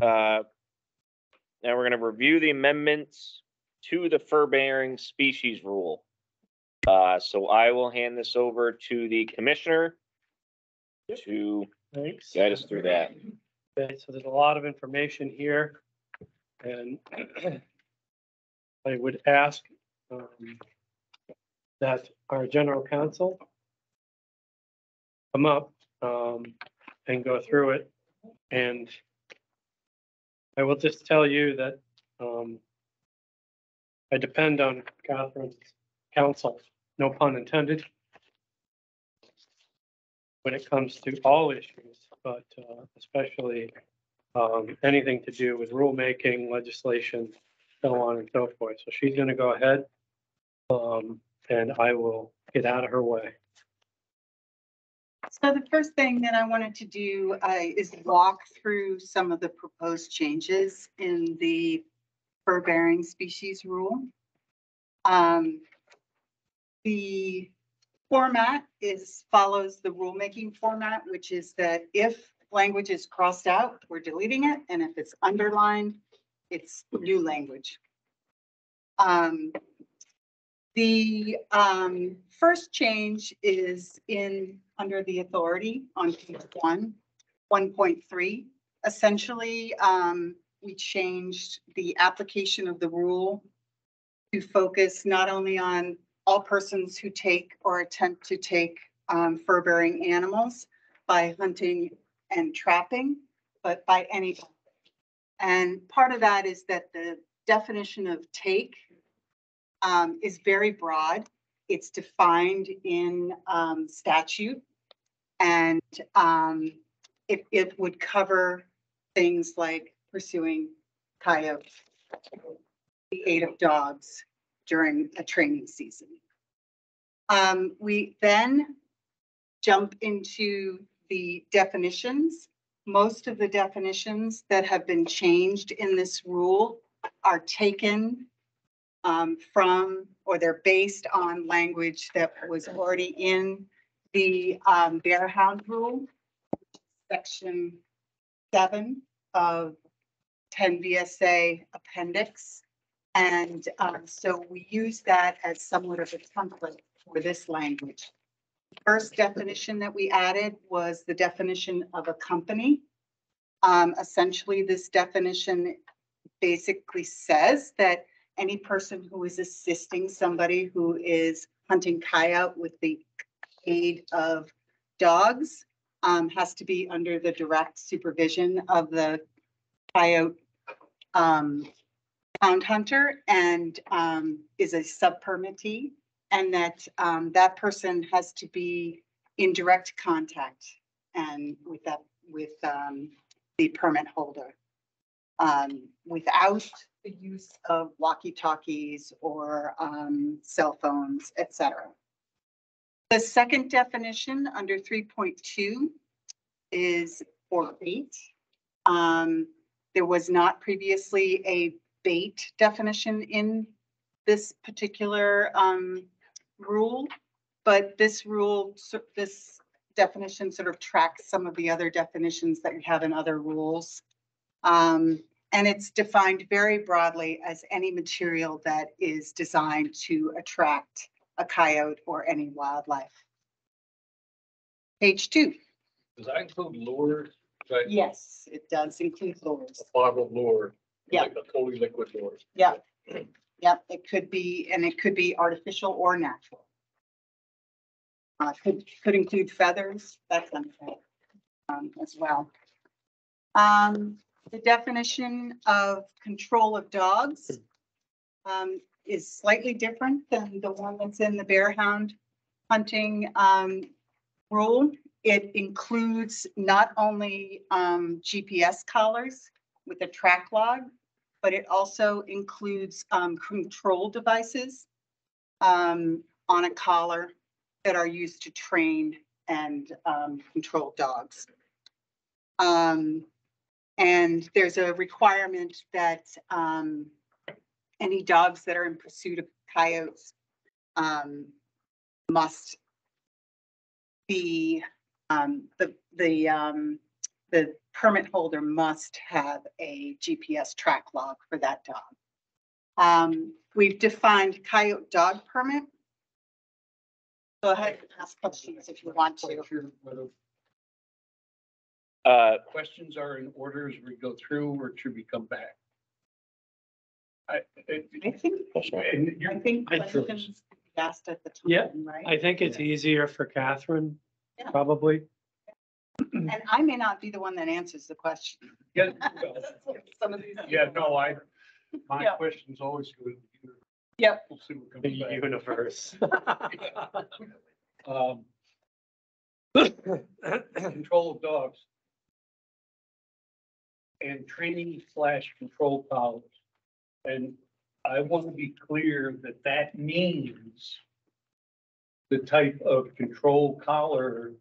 Now we're going to review the amendments to the fur-bearing species rule. So I will hand this over to the commissioner to guide us through that. Okay, so there's a lot of information here, and I would ask that our general counsel come up and go through it. And I will just tell you that I depend on Catherine's counsel, no pun intended, when it comes to all issues, but especially anything to do with rulemaking, legislation, so on and so forth. So she's going to go ahead, and I will get out of her way. So the first thing that I wanted to do is walk through some of the proposed changes in the fur-bearing species rule. The format follows the rulemaking format, which is that if language is crossed out, we're deleting it, and if it's underlined, it's new language. The first change is under the authority on page 1.3. Essentially, we changed the application of the rule to focus not only on all persons who take or attempt to take fur-bearing animals by hunting and trapping, but by anybody. And part of that is that the definition of take is very broad. It's defined in statute, and it would cover things like pursuing coyotes, the aid of dogs during a training season. We then jump into the definitions. Most of the definitions that have been changed in this rule are taken from, or they're based on language that was already in the bear hound rule, section 7 of 10 VSA appendix. And so we use that as somewhat of a template for this language. The first definition that we added was the definition of a company. Essentially, this definition basically says that any person who is assisting somebody who is hunting coyote with the aid of dogs has to be under the direct supervision of the coyote hound hunter and is a sub-permittee, and that that person has to be in direct contact and with the permit holder without the use of walkie-talkies or cell phones, etc. The second definition under 3.2 is for bait. There was not previously a bait definition in this particular rule, but this definition sort of tracks some of the other definitions that we have in other rules. And it's defined very broadly as any material that is designed to attract a coyote or any wildlife. Page 2. Does that include lures? Right? Yes, it does include lures. A bottle lure. Yeah. Like a totally liquid lure. Yeah. Yeah, it could be, and it could be artificial or natural. Could include feathers. That's unfair as well. The definition of control of dogs is slightly different than the one that's in the bear hound hunting rule. It includes not only GPS collars with a track log, but it also includes control devices on a collar that are used to train and control dogs. And there's a requirement that any dogs that are in pursuit of coyotes must be the the permit holder must have a GPS track log for that dog. We've defined coyote dog permit. Go ahead and ask questions if you want to. Quite sure whether Uh, questions are in order as we go through, or should we come back? I think, And I you're, think I- questions could be asked at the Yeah, time, right? I think it's easier for Catherine, Yeah. probably. And I may not be the one that answers the question. yeah, well, Some of these. yeah, no, my Yeah. question's always good. Yep. We'll see what comes The back. universe. Um, Control of dogs. And training / control collars. And I want to be clear that that means the type of control collar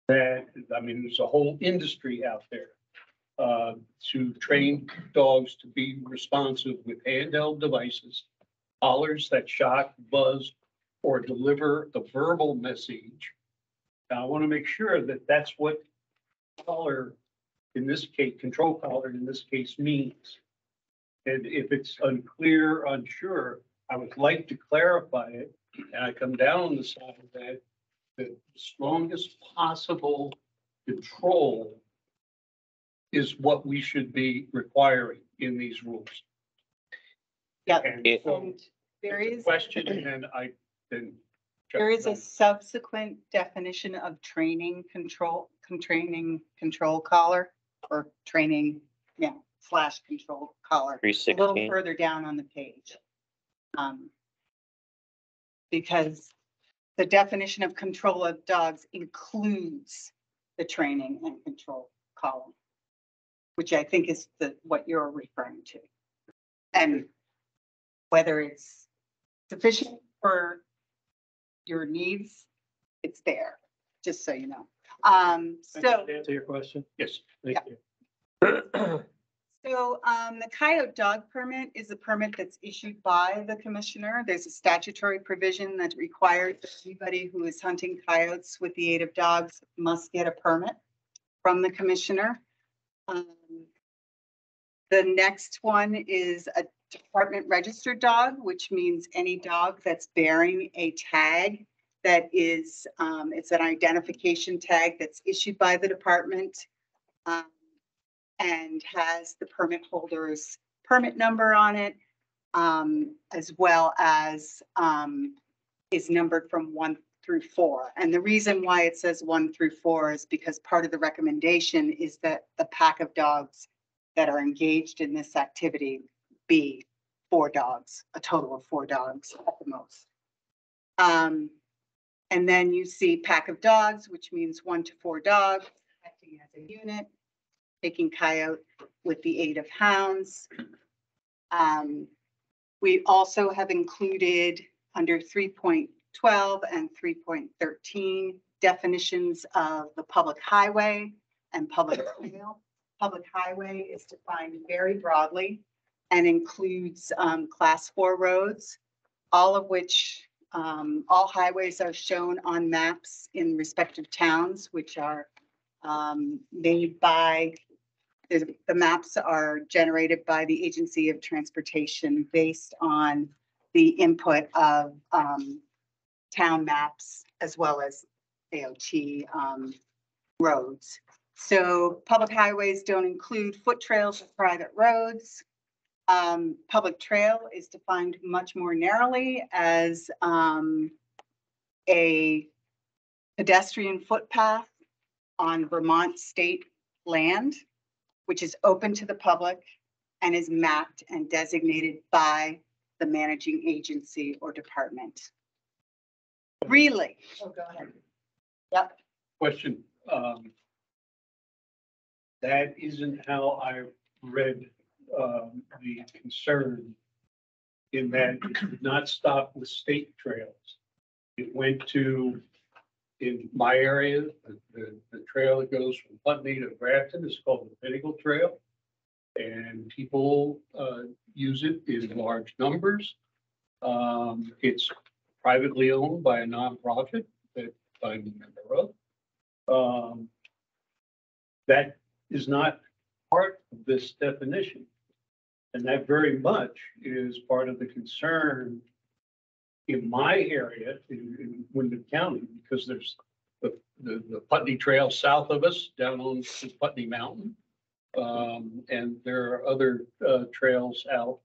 that, I mean, there's a whole industry out there to train dogs to be responsive with handheld devices, collars that shock, buzz, or deliver the verbal message. Now, I want to make sure that that's what collar, in this case, control collar in this case means. And if it's unclear, unsure, I would like to clarify it. And I come down on the side that the strongest possible control is what we should be requiring in these rules. Yep. And It- so And there it's a is, question, and I then. there is a subsequent definition of training control collar or training, / control collar. A little 316. further down on the page. Because the definition of control of dogs includes the training and control column, which I think is what you're referring to. And whether it's sufficient for your needs, it's there, just so you know. So. Answer your question? Yes. Thank Yeah. you. So the coyote dog permit is a permit that's issued by the commissioner. There's a statutory provision that requires that anybody who is hunting coyotes with the aid of dogs must get a permit from the commissioner. The next one is a department registered dog, which means any dog that's bearing a tag that is, it's an identification tag that's issued by the department. And has the permit holder's permit number on it, as well as is numbered from 1 through 4. And the reason why it says 1 through 4 is because part of the recommendation is that the pack of dogs that are engaged in this activity be 4 dogs, a total of 4 dogs at the most. And then you see pack of dogs, which means 1 to 4 dogs acting as a unit. Taking coyote with the aid of hounds. We also have included under 3.12 and 3.13 definitions of the public highway and public trail. Public highway is defined very broadly and includes class 4 roads, all of which all highways are shown on maps in respective towns, which are made by. The maps are generated by the Agency of Transportation based on the input of town maps as well as AOT roads. So public highways don't include foot trails or private roads. Public trail is defined much more narrowly as a pedestrian footpath on Vermont state land, which is open to the public and is mapped and designated by the managing agency or department. Really? Oh, go ahead. Yep. Question, that isn't how I read, the concern in that it did not stop with state trails. It went to, in my area, the trail that goes from Putney to Grafton is called the Pinnacle Trail. And people, use it in large numbers. It's privately owned by a nonprofit that I'm a member of. That is not part of this definition. And that very much is part of the concern in my area, in Wyndham County, because there's the Putney Trail south of us, down on the Putney Mountain. And there are other trails out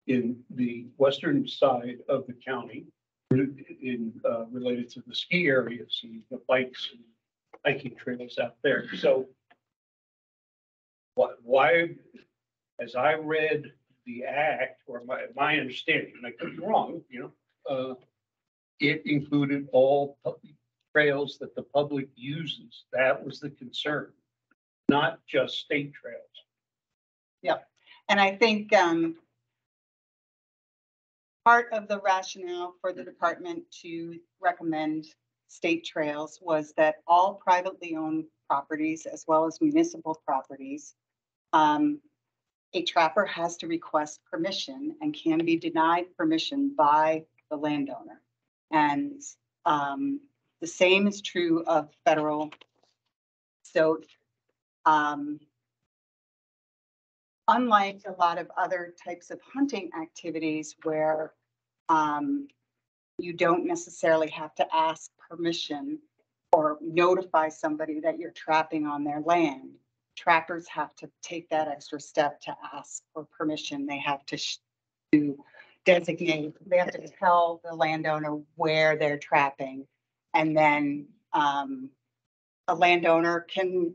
in the western side of the county related to the ski areas and the bikes and hiking trails out there. So why, as I read the act, or my understanding, and I could be wrong, it included all public trails that the public uses. That was the concern, not just state trails. Yep. And I think part of the rationale for the department to recommend state trails was that all privately owned properties, as well as municipal properties, a trapper has to request permission and can be denied permission by the landowner. And the same is true of federal. So unlike a lot of other types of hunting activities where you don't necessarily have to ask permission or notify somebody that you're trapping on their land, trappers have to take that extra step to ask for permission. They have to designate, they have to tell the landowner where they're trapping. And then a landowner can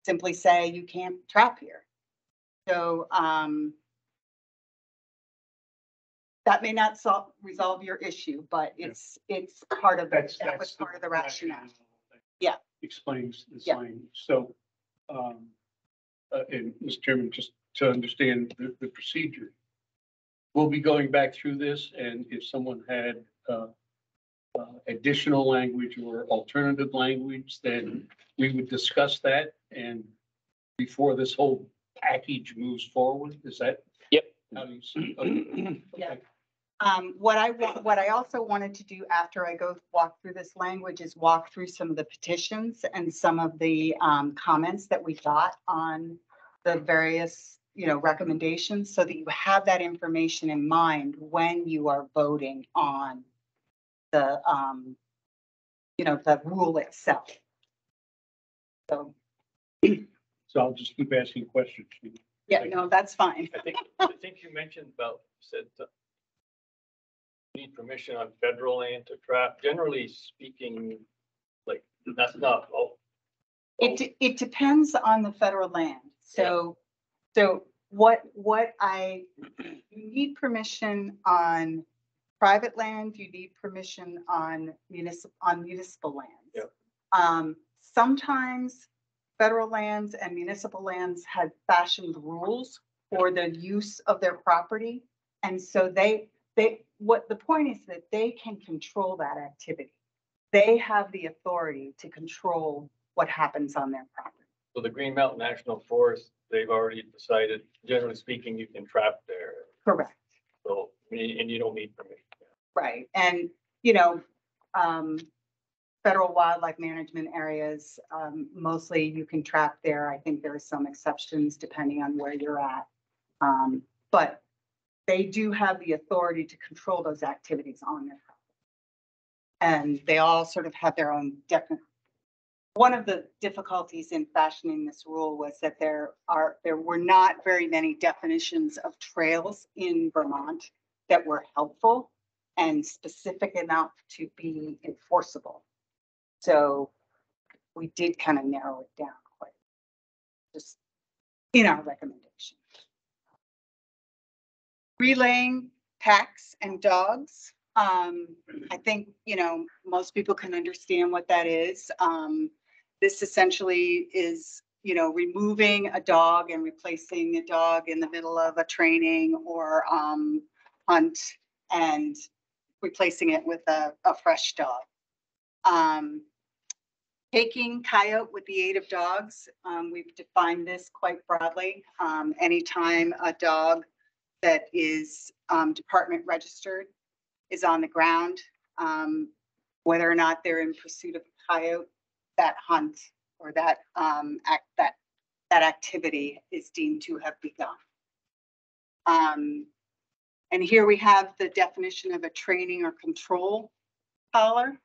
simply say, you can't trap here. So that may not resolve your issue, but it's part of that was part of the rationale. Yeah. Explains the sign. So, and Mr. Chairman, just to understand the procedure, we'll be going back through this, and if someone had additional language or alternative language, then we would discuss that. And before this whole package moves forward, is that? Yep. How do you see? Okay. Yeah. What I also wanted to do after I walk through this language is walk through some of the petitions and some of the comments that we got on the various, recommendations, so that you have that information in mind when you are voting on the, the rule itself. So I'll just keep asking questions. yeah, no, that's fine. I think you mentioned said need permission on federal land to trap. Generally speaking, like that's not all. It depends on the federal land. So what you need permission on private land, you need permission on municipal lands. Yep. Sometimes federal lands and municipal lands have fashioned rules for the use of their property. And so what the point is that they can control that activity. They have the authority to control what happens on their property. So the Green Mountain National Forest, they've already decided, generally speaking, you can trap there. Correct. So, and you don't need permission. Right. And, federal wildlife management areas, mostly you can trap there. I think there are some exceptions depending on where you're at. But they do have the authority to control those activities on their property. And they all sort of have their own definite. One of the difficulties in fashioning this rule was that there were not very many definitions of trails in Vermont that were helpful and specific enough to be enforceable. So we did kind of narrow it down quite just in our recommendation. Relaying packs and dogs. I think, most people can understand what that is. This essentially is, removing a dog and replacing a dog in the middle of a training or hunt and replacing it with a fresh dog. Taking coyote with the aid of dogs. We've defined this quite broadly. Anytime a dog that is department registered is on the ground, whether or not they're in pursuit of a coyote, that hunt or that that activity is deemed to have begun. And here we have the definition of a training or control collar,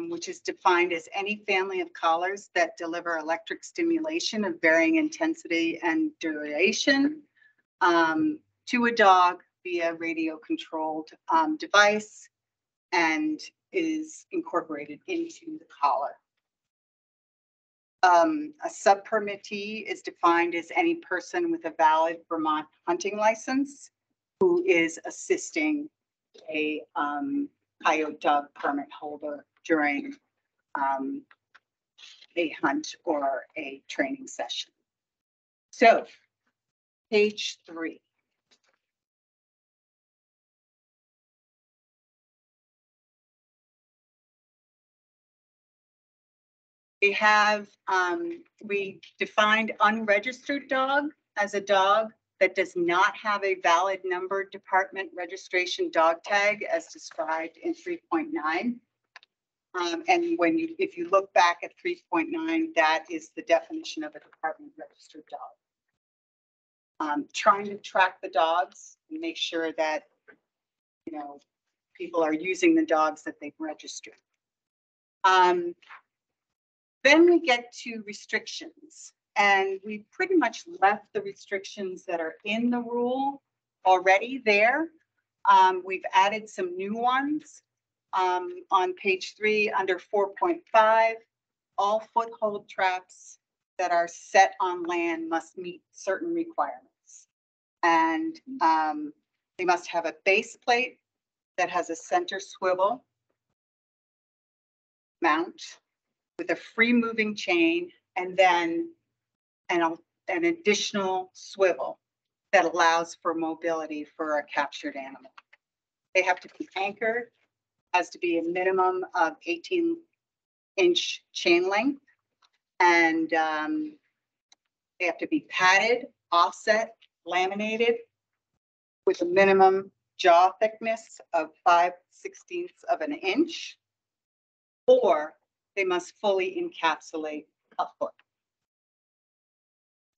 which is defined as any family of collars that deliver electric stimulation of varying intensity and duration to a dog via radio-controlled device and is incorporated into the collar. A sub-permittee is defined as any person with a valid Vermont hunting license who is assisting a coyote dog permit holder during a hunt or a training session. So, page 3. We have, we defined unregistered dog as a dog that does not have a valid number department registration dog tag as described in 3.9. And when you, if you look back at 3.9, that is the definition of a department registered dog. Trying to track the dogs and make sure that, you know, people are using the dogs that they've registered. Then we get to restrictions, and we pretty much left the restrictions that are in the rule already there. We've added some new ones on page 3 under 4.5. All foothold traps that are set on land must meet certain requirements. And they must have a base plate that has a center swivel mount with a free moving chain, and then an additional swivel that allows for mobility for a captured animal. They have to be anchored, has to be a minimum of 18-inch chain length, and they have to be padded, offset, laminated with a minimum jaw thickness of 5/16 of an inch, or they must fully encapsulate a foot.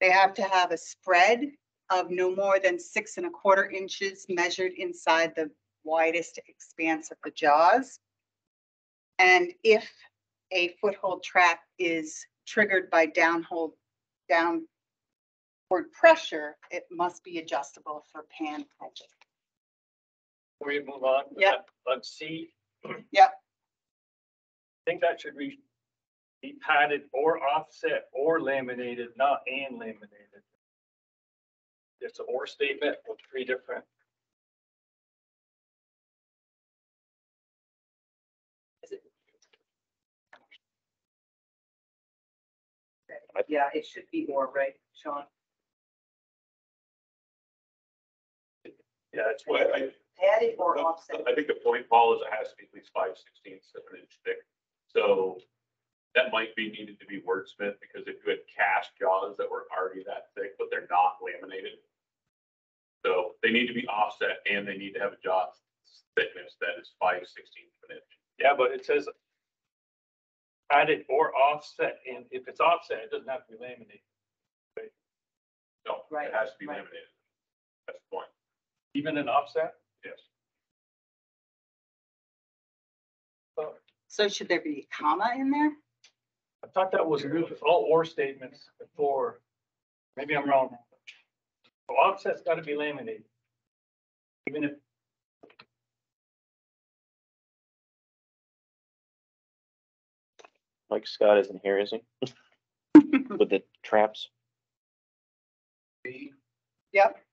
They have to have a spread of no more than 6 1/4 inches measured inside the widest expanse of the jaws. And if a foothold trap is triggered by downward pressure, it must be adjustable for pan catching. Before you move on. Yep. On C. Yep. I think that should be padded or offset or laminated, not and laminated. It's an or statement with 3 different. Yeah, it should be more, right, Sean? Yeah, that's why Added or offset? I think the point, Paul, is it has to be at least 5/16 of an inch thick. So that might be needed to be wordsmith, because if you had cast jaws that were already that thick, but they're not laminated. So they need to be offset, and they need to have a jaw thickness that is 5/16 of an inch. Yeah, but it says padded or offset, and if it's offset, it doesn't have to be laminated. No, Right, it has to be right. laminated. That's the point. Even an offset? Yes. So should there be a comma in there? I thought that was all or statements before. Maybe I'm wrong. So offset's got to be laminated. Even if. Mike Scott isn't here, is he? With the traps. Yep.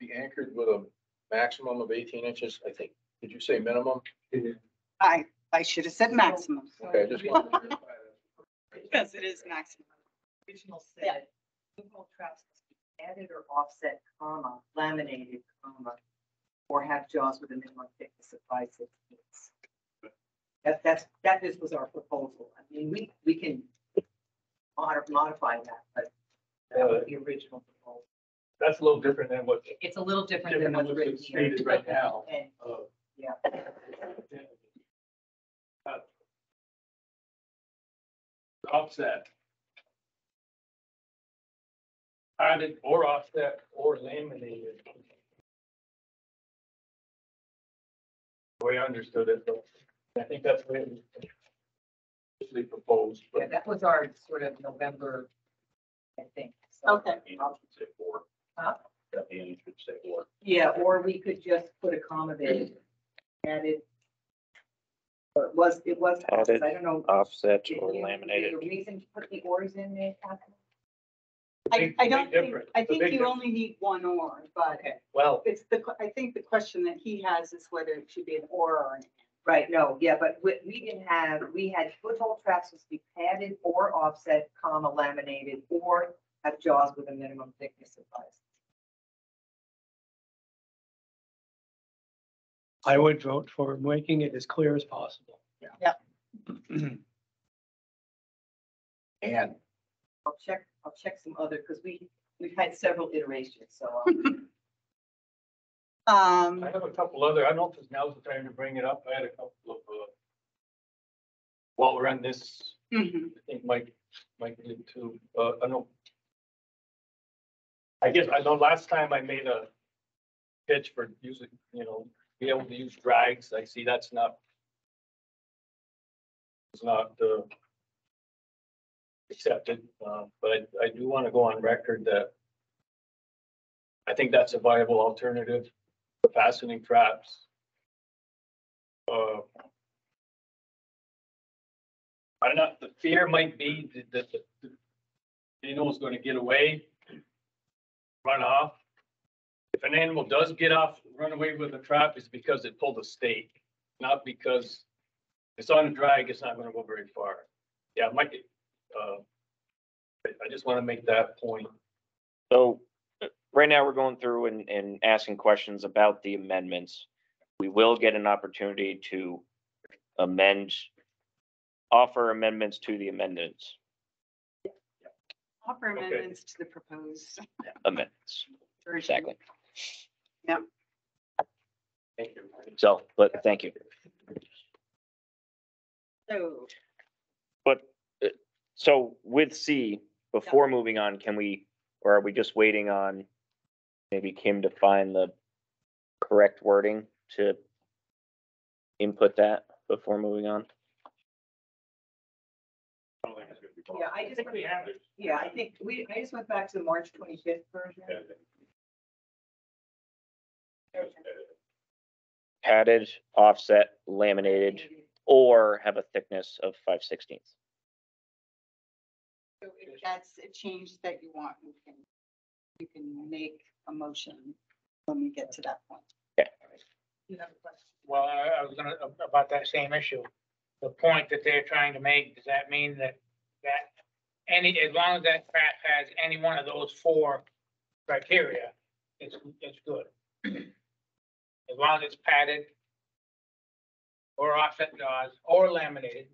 Be anchored with a maximum of 18 inches, I think. Did you say minimum? I should have said maximum. Okay, I just wanted to verify that. Because it is maximum. Original said, foothold traps must be added or offset, comma, laminated, comma, or have jaws with a minimum thickness of 5/16. That just was our proposal. I mean, we can modify that, but that was the original proposal. That's a little different than what. It's a little different than what's written here. Stated right now. And, yeah. Offset. Padded or offset or laminated. The way I understood it, though, I think that's the way it was initially proposed. Yeah, that was our sort of November, I think. So, Okay. Say four. Huh? That means should say four. Yeah, or we could just put a comma there, added. Or it was, Added. I don't know. Offset Did or you- laminated. is there a reason to put the ors in there, Catherine? I don't think, different. I The think big you difference. only need one or, but Okay, Well, it's I think the question that he has is whether it should be an or an and. right, no, yeah, but we didn't have, we had foothold traps was to be padded or offset, comma, laminated, or have jaws with a minimum thickness of 5. I would vote for making it as clear as possible. And I'll check some other, because we've had several iterations, so. I have a couple other, I don't know if it's now's the time to bring it up. I had a couple of, while we're on this, Mhm. I think Mike did too. I know. I guess, I know last time I made a pitch for using, be able to use drags. I see that's not. It's not, accepted, but I do want to go on record that I think that's a viable alternative for fastening traps. I don't know, the fear might be that the animal's going to get away, run off. If an animal does get off, run away with a trap, it's because it pulled a stake, not because it's on a drag, it's not going to go very far. Yeah, it might, I just want to make that point. So right now we're going through and asking questions about the amendments. We will get an opportunity to offer amendments to the amendments, Offer Okay. amendments to the proposed amendments. version. Exactly. Thank you. So, but thank you. So, But, so with C, before moving on, or are we just waiting on maybe Kim to find the correct wording to input that before moving on? I don't think it's gonna be Yeah, I just, think we have it. yeah, I just went back to the March 25th version. Padded, offset, laminated, or have a thickness of 5/16. so if that's a change that you want, you can make a motion when we get to that point. You have a question? Well, I was gonna, about that same issue. The point that they're trying to make, does that mean that as long as that trap has any one of those 4 criteria, it's good? As long as it's padded or offset jaws or laminated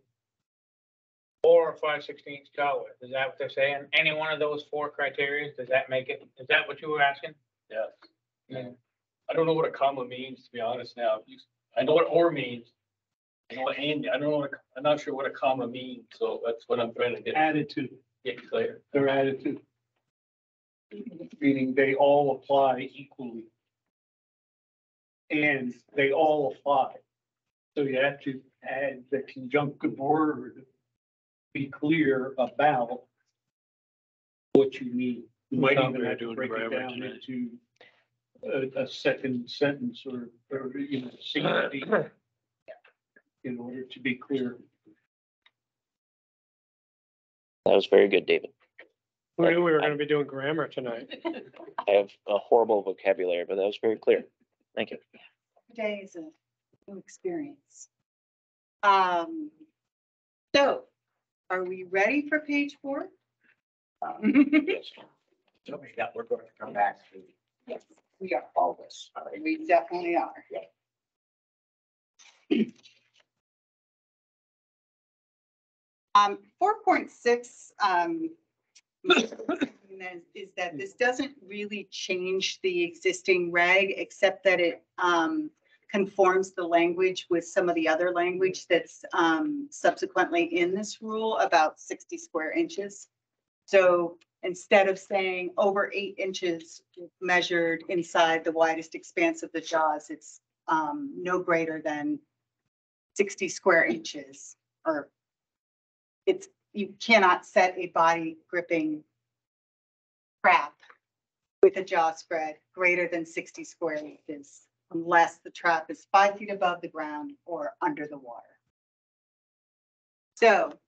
or 5/16 jaw width, is that what they're saying? Any one of those 4 criteria, does that make it, is that what you were asking? Yes. Yeah. I don't know what a comma means, to be honest now. I know what or means. I know what and, I don't know, I'm not sure what a comma means, so that's what I'm trying to get clear. They're added to. Meaning they all apply equally. And they all apply. So you have to add the conjunctive word, be clear about what you need. You might Sometimes even have to do break it grammar down today. into a second sentence or, C or D in order to be clear. That was very good, David. We knew we were gonna be doing grammar tonight. I have a horrible vocabulary, but that was very clear. Thank you. Today is a new experience. So, are we ready for page 4? Yes. tell me that we're going to come back to Yes, we are. all this. We definitely are. Um, 4.6, is that this doesn't really change the existing reg, except that it, conforms the language with some of the other language that's, subsequently in this rule about 60 square inches. So instead of saying over 8 inches measured inside the widest expanse of the jaws, it's no greater than 60 square inches, or it's, you cannot set a body gripping trap with a jaw spread greater than 60 square inches unless the trap is 5 feet above the ground or under the water. So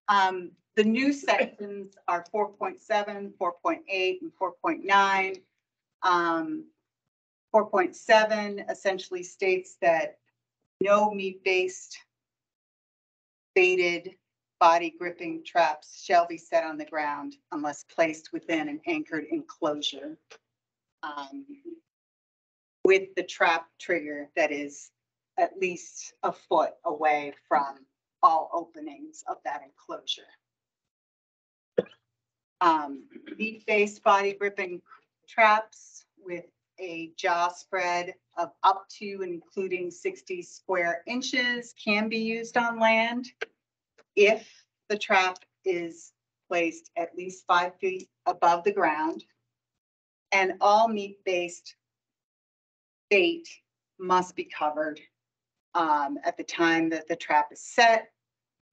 the new sections are 4.7, 4.8, and 4.9. 4.7 essentially states that no meat-based baited body gripping traps shall be set on the ground unless placed within an anchored enclosure with the trap trigger that is at least a foot away from all openings of that enclosure. Meat-based body gripping traps with a jaw spread of up to and including 60 square inches can be used on land if the trap is placed at least 5 feet above the ground. And all meat-based bait must be covered at the time that the trap is set.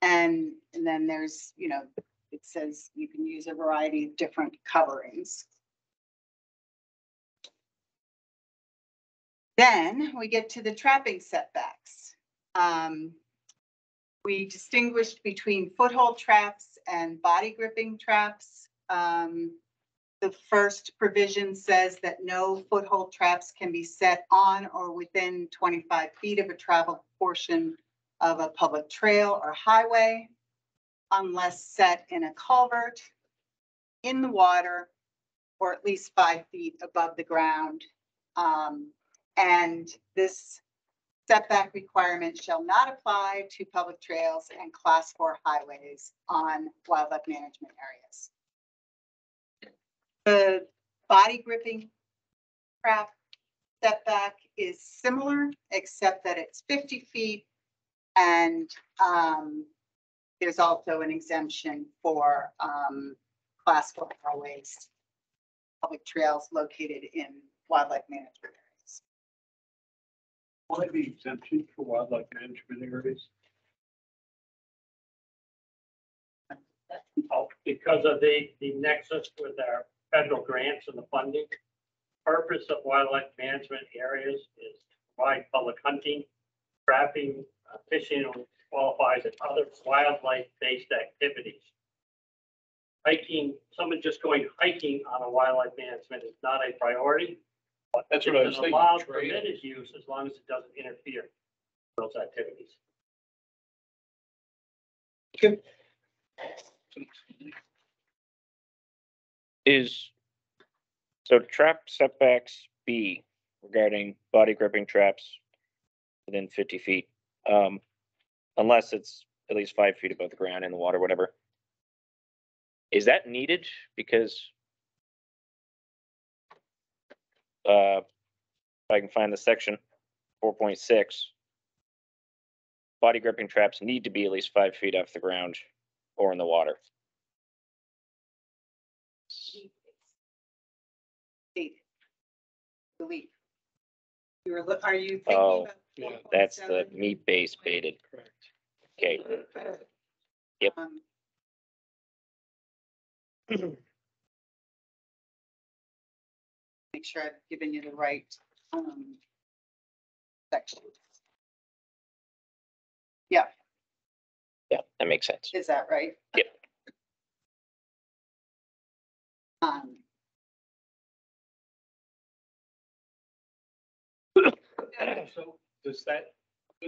And then there's, you know, it says you can use a variety of different coverings. Then we get to the trapping setbacks. We distinguished between foothold traps and body gripping traps. The first provision says that no foothold traps can be set on or within 25 feet of a traveled portion of a public trail or highway unless set in a culvert, in the water, or at least 5 feet above the ground. And this setback requirement shall not apply to public trails and class 4 highways on wildlife management areas. The body gripping trap setback is similar, except that it's 50 feet. And there's also an exemption for class 4 highways, public trails located in wildlife management areas. Why the exemption for wildlife management areas? Oh, because of the nexus with our federal grants and the funding. Purpose of wildlife management areas is to provide public hunting, trapping, fishing qualifies as other wildlife-based activities. Hiking, someone just going hiking on a wildlife management is not a priority. But That's what I was it's an thinking, allowed trail. permitted use as long as it doesn't interfere with those activities. So trap setbacks B regarding body gripping traps within 50 feet, unless it's at least 5 feet above the ground in the water, whatever. Is that needed? Because if I can find the section 4.6, body gripping traps need to be at least 5 feet off the ground or in the water. Believe. Are you thinking Oh, about? yeah, That's the 4.7? meat-based baited. Correct. Okay. Yep. Make sure I've given you the right section. Yeah, Yeah, that makes sense. is that right? Yep. So would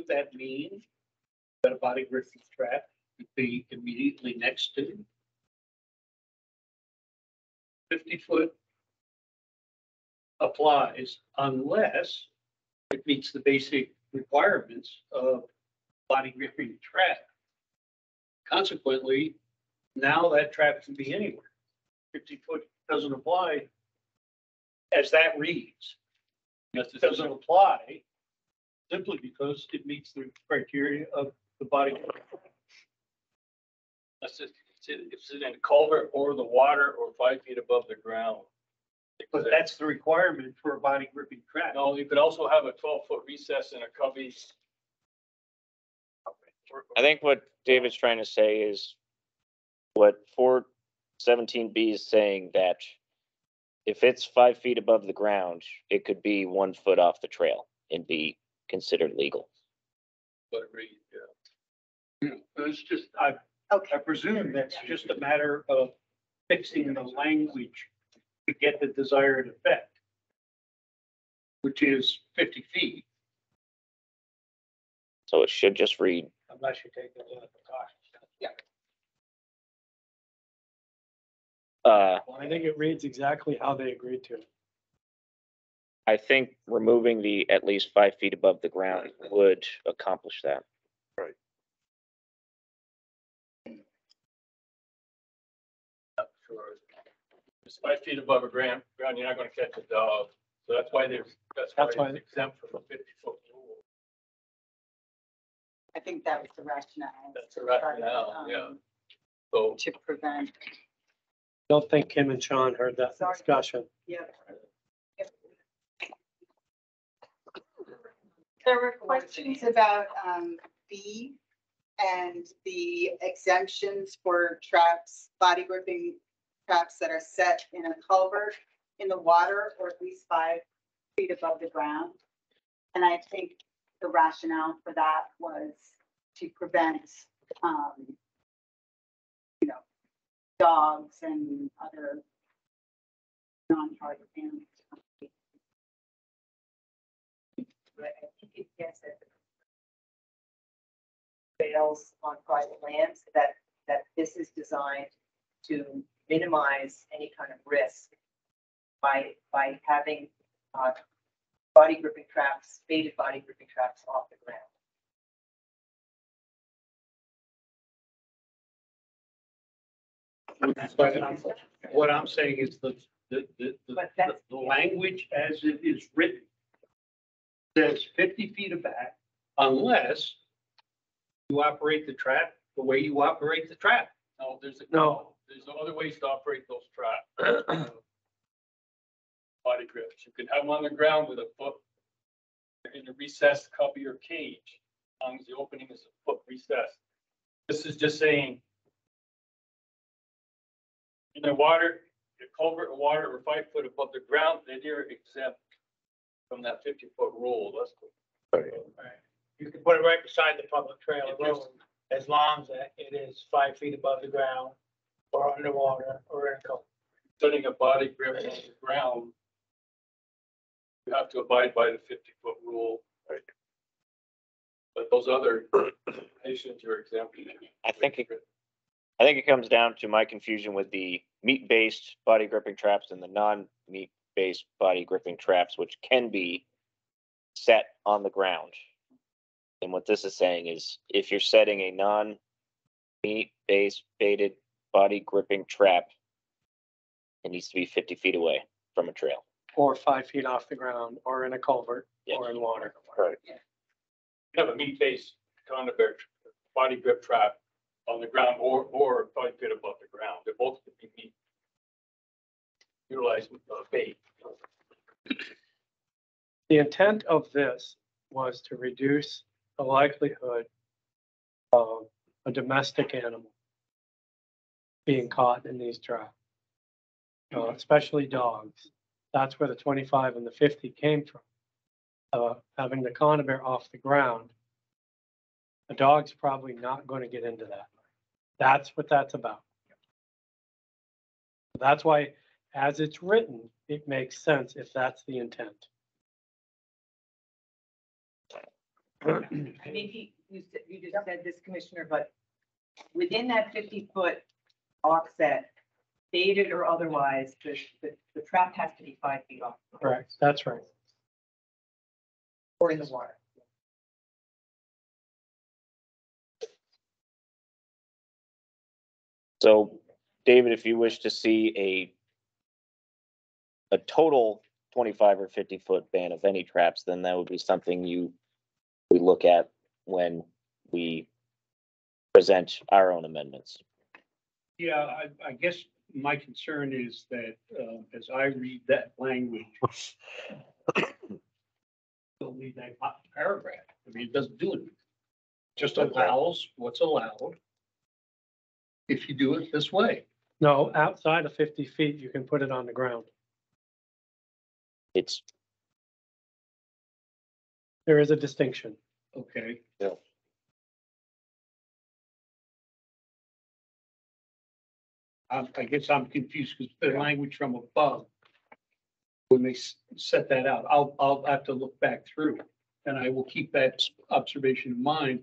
that mean that a body gripping trap would be immediately next to 50-foot applies unless it meets the basic requirements of body gripping trap. Consequently, now that trap can be anywhere. 50-foot doesn't apply as that reads. Yes, it doesn't apply simply because it meets the criteria of the body. That's it. It's in a culvert or the water or 5 feet above the ground. But that's the requirement for a body gripping trap. No, you could also have a 12-foot recess in a cubby. I think what David's trying to say is what 417B is saying, that if it's 5 feet above the ground, it could be 1 foot off the trail and be considered legal. But yeah. It's just, I Okay, presume that's just a matter of fixing the language to get the desired effect, which is 50 feet, So it should just read, Unless you take those other precautions. I think it reads exactly how they agreed to. I think removing the at least 5 feet above the ground would accomplish that. Sure. It's 5 feet above a ground, you're not gonna catch a dog. So that's why That's it's why- exempt from the 50-foot rule. I think that was the rationale. That's the rationale, yeah. So To prevent, Don't think Kim and Sean heard that Sorry. discussion. yeah. There were questions about, B and the exemptions for traps, body gripping traps that are set in a culvert in the water or at least 5 feet above the ground. And I think the rationale for that was to prevent, dogs and other non-target animals. But I think it gets at trails on private lands, that this is designed to minimize any kind of risk by having body gripping traps, baited body gripping traps off the ground. But what I'm saying is the But that's- language as it is written says 50 feet back unless you operate the trap the way you operate the trap. no, No. there's no other ways to operate those traps. Body grips, you can have them on the ground with a foot in a recessed cubby or cage, as long as the opening is a foot recessed. This is just saying in the water, the culvert of water or 5 foot above the ground, they're exempt from that 50-foot rule. That's You can put it right beside the public trail It road, just- as long as it is 5 feet above the ground or underwater or in a culvert. setting a body grip on the ground. You have to abide by the 50-foot rule. But those other nations are exempt. I think it comes down to my confusion with the meat-based body gripping traps and the non-meat-based body gripping traps, which can be set on the ground. And what this is saying is if you're setting a non-meat-based baited body gripping trap, it needs to be 50 feet away from a trail. Or 5 feet off the ground, or in a culvert, Yeah. or in water. Right. You have a meat-based conibear body grip trap on the ground or 5 feet above the ground. They both could be meat. Utilized with bait. The intent of this was to reduce the likelihood of a domestic animal being caught in these traps, especially dogs. That's where the 25 and the 50 came from. Having the conibear off the ground, a dog's probably not going to get into that. That's what that's about. That's why, as it's written, it makes sense if that's the intent. Maybe you just said this, Commissioner, but within that 50-foot offset, baited or otherwise, the trap has to be 5 feet off. Correct, that's right. Or in the water. So, David, if you wish to see a total 25 or 50-foot ban of any traps, then that would be something we look at when we present our own amendments. Yeah, I guess my concern is that, as I read that language, don't read that paragraph. I mean, it doesn't do it. Just allows what's allowed if you do it this way. No, outside of 50 feet, you can put it on the ground. It's, There is a distinction. Okay. I guess I'm confused because the language from above, when they set that out, I'll have to look back through. And I will keep that observation in mind.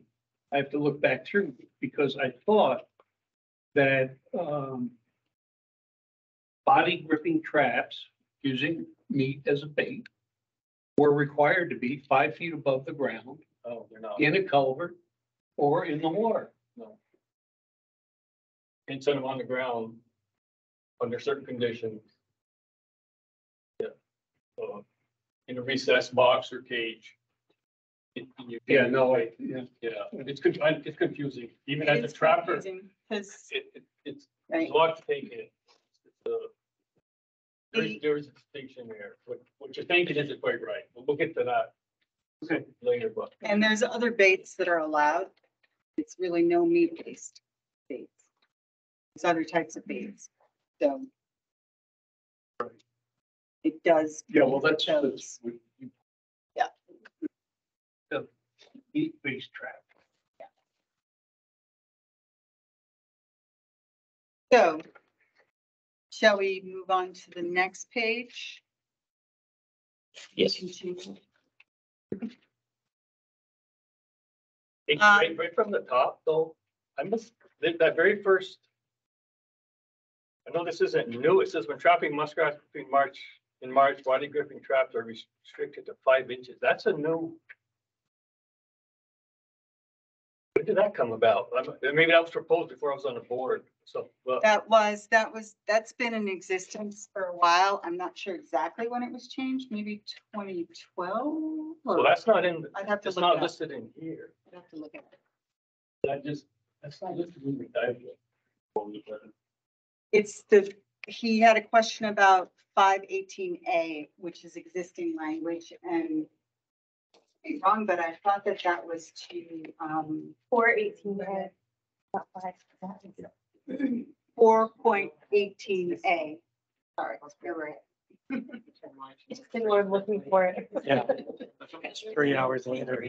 I have to look back through because I thought that, body gripping traps using meat as a bait were required to be 5 feet above the ground. Oh, they're not. In a culvert or in the water. No. And set them on the ground under certain conditions. Yeah. In a recessed box or cage. Yeah, no, Yeah, it's confusing, even as a It's trapper, confusing, 'cause, it's right, a lot to take in. The- There is a distinction there, what you're thinking isn't quite right, we'll get to that. Okay. Later, but. and there's other baits that are allowed. It's really no meat-based baits. There's other types of baits, so. It does. Yeah, well, prohibit that's. those. Yeah. The meat-based trap. So, shall we move on to the next page? yes, Continue. Right from the top, though, I must, that very first. I know this isn't new, it says when trapping muskrats between March, body gripping traps are restricted to 5 inches, that's a new. When did that come about? Maybe that was proposed before I was on the board, so, well, That's been in existence for a while. I'm not sure exactly when it was changed, maybe 2012? so that's not in, I'd have to it's look not it up. listed in here. I'd have to look at it. That's not listed in the guide. It's he had a question about 518A, which is existing language, and I'm wrong, but I thought that was to, 418. 4.18A. Sorry, you're right. We're looking for it. Yeah. 3 hours later.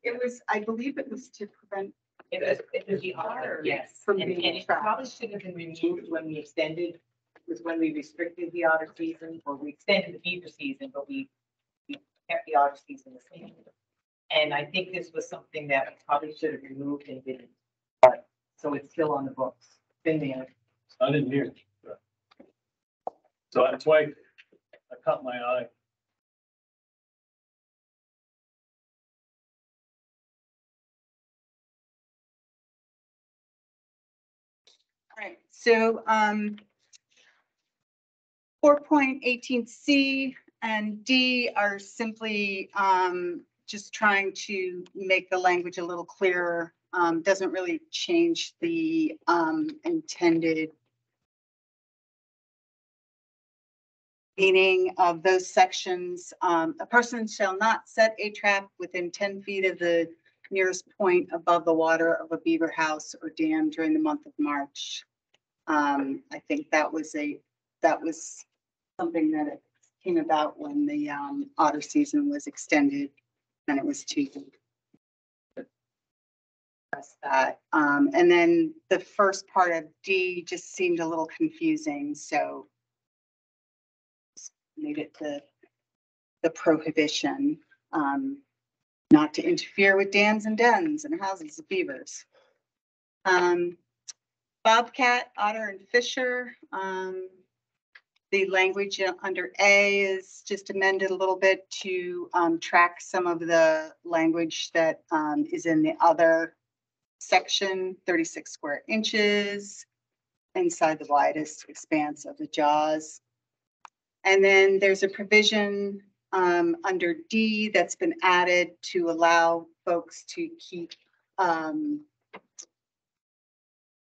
It was, I believe it was to prevent. It was the otter, yes. From And being it trapped. probably should have been removed when we extended, was when we restricted the otter season, or we extended the beaver season, but we kept the otter season the same. And I think this was something that we probably should have removed and didn't. But, so it's still on the books, been there. It's not in here. So that's why I caught my eye. All right, so 4.18C and D are simply just trying to make the language a little clearer. Doesn't really change the intended meaning of those sections. A person shall not set a trap within 10 feet of the nearest point above the water of a beaver house or dam during the month of March. I think that was something that came about when the otter season was extended, and it was to address that. And then the first part of D just seemed a little confusing, so made it the prohibition, not to interfere with dams and dens and houses of beavers. Bobcat, otter, and fisher. The language under A is just amended a little bit to track some of the language that is in the other section, 36 square inches inside the widest expanse of the jaws. And then there's a provision under D that's been added to allow folks to keep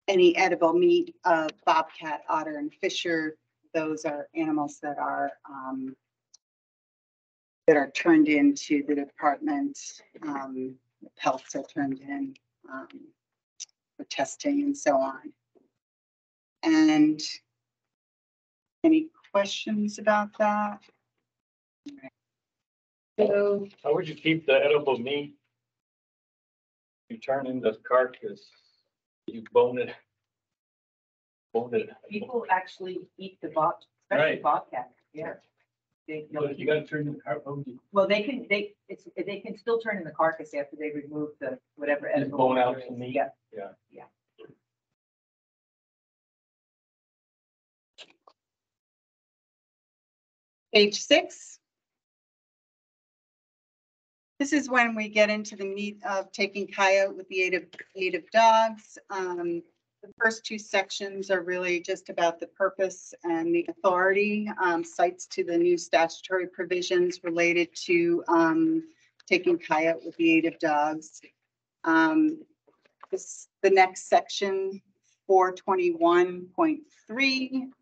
any edible meat of bobcat, otter, and fisher. Those are animals that are turned into the department. The pelts are turned in for testing and so on. And any questions about that? So How would you keep the edible meat? You turn in the carcass, you bone it. Bone it. People actually eat the especially Right. bobcat, yeah. You gotta turn in the carcass. Well, they can still turn in the carcass after they remove the whatever. Just edible bone out there the is. meat. Yeah. Yeah. page 6. This is when we get into the meat of taking coyote with the aid of dogs. The first 2 sections are really just about the purpose and the authority, cites to the new statutory provisions related to taking coyote with the aid of dogs. The next section, 421.3,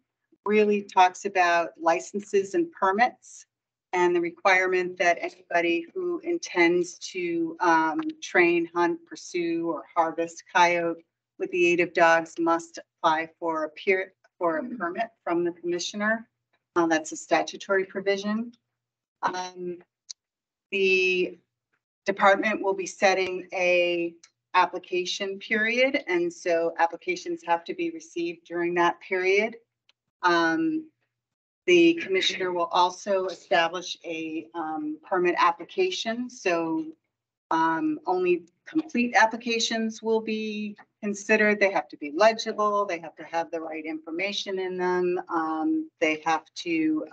really talks about licenses and permits and the requirement that anybody who intends to train, hunt, pursue, or harvest coyote with the aid of dogs must apply for a permit from the commissioner. That's a statutory provision. The department will be setting a application period, and so applications have to be received during that period. The commissioner will also establish a permit application, so only complete applications will be considered. They have to be legible, they have to have the right information in them, they have to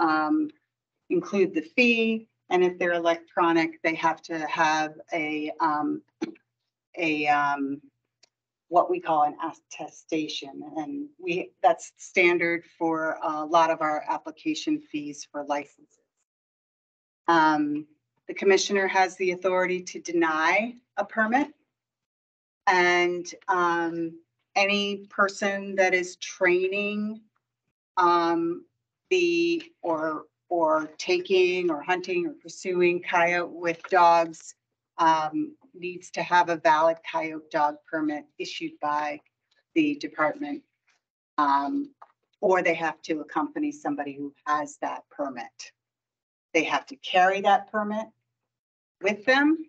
include the fee, and if they're electronic, they have to have a what we call an attestation, and that's standard for a lot of our application fees for licenses. The commissioner has the authority to deny a permit, and any person that is training or taking or hunting or pursuing coyote with dogs needs to have a valid coyote dog permit issued by the department, or they have to accompany somebody who has that permit. They have to carry that permit with them,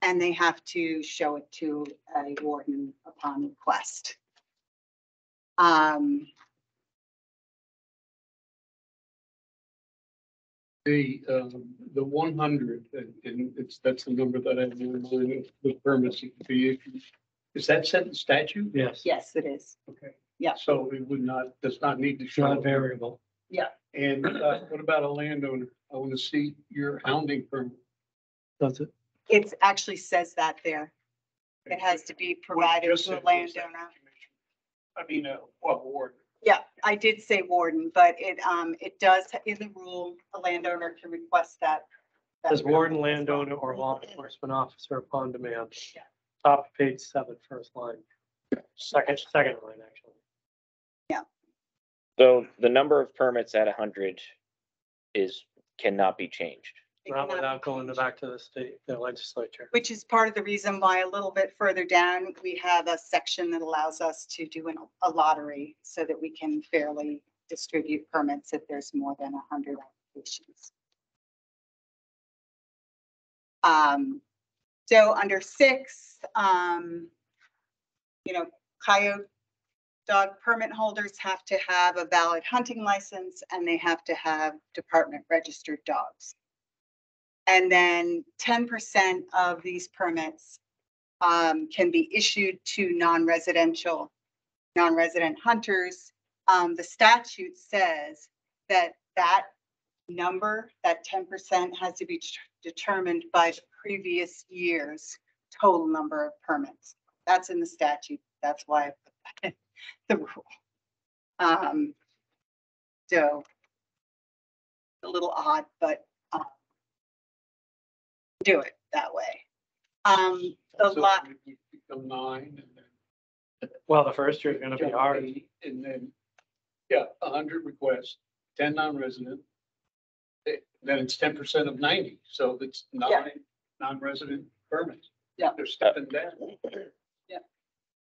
and they have to show it to a warden upon request. The 100, and that's the number that I have in mind, the permits that could be issued. Is that set in statute? Yes. Yes, it is. Okay. Yeah. So it does not need to It's show. not variable. Yeah. And what about a landowner? I want to see your hounding permit. Does it? It actually says that there. It has to be provided Just to a said landowner. I mean, ward. Yeah, I did say warden, but it does, in the rule, a landowner can request that. Says warden, landowner, or law enforcement officer upon demand. Top of page 7, first line. Second line, actually. So the number of permits at 100 cannot be changed. It Not cannot be without going changed. back to the legislature. Which is part of the reason why a little bit further down, we have a section that allows us to do a lottery so that we can fairly distribute permits if there's more than 100 applications. So under 6, coyote dog permit holders have to have a valid hunting license, and they have to have department registered dogs. And then 10% of these permits can be issued to non-resident hunters. The statute says that number, that 10%, has to be determined by the previous year's total number of permits. That's in the statute. That's why I put that in the rule. So a little odd, but do it that way. The lot. Become 9, and Well, the first year is gonna be hard. And then, yeah, 100 requests, 10 non-resident. Then it's 10% of 90, so it's non-resident permits. Yeah. They're stepping down.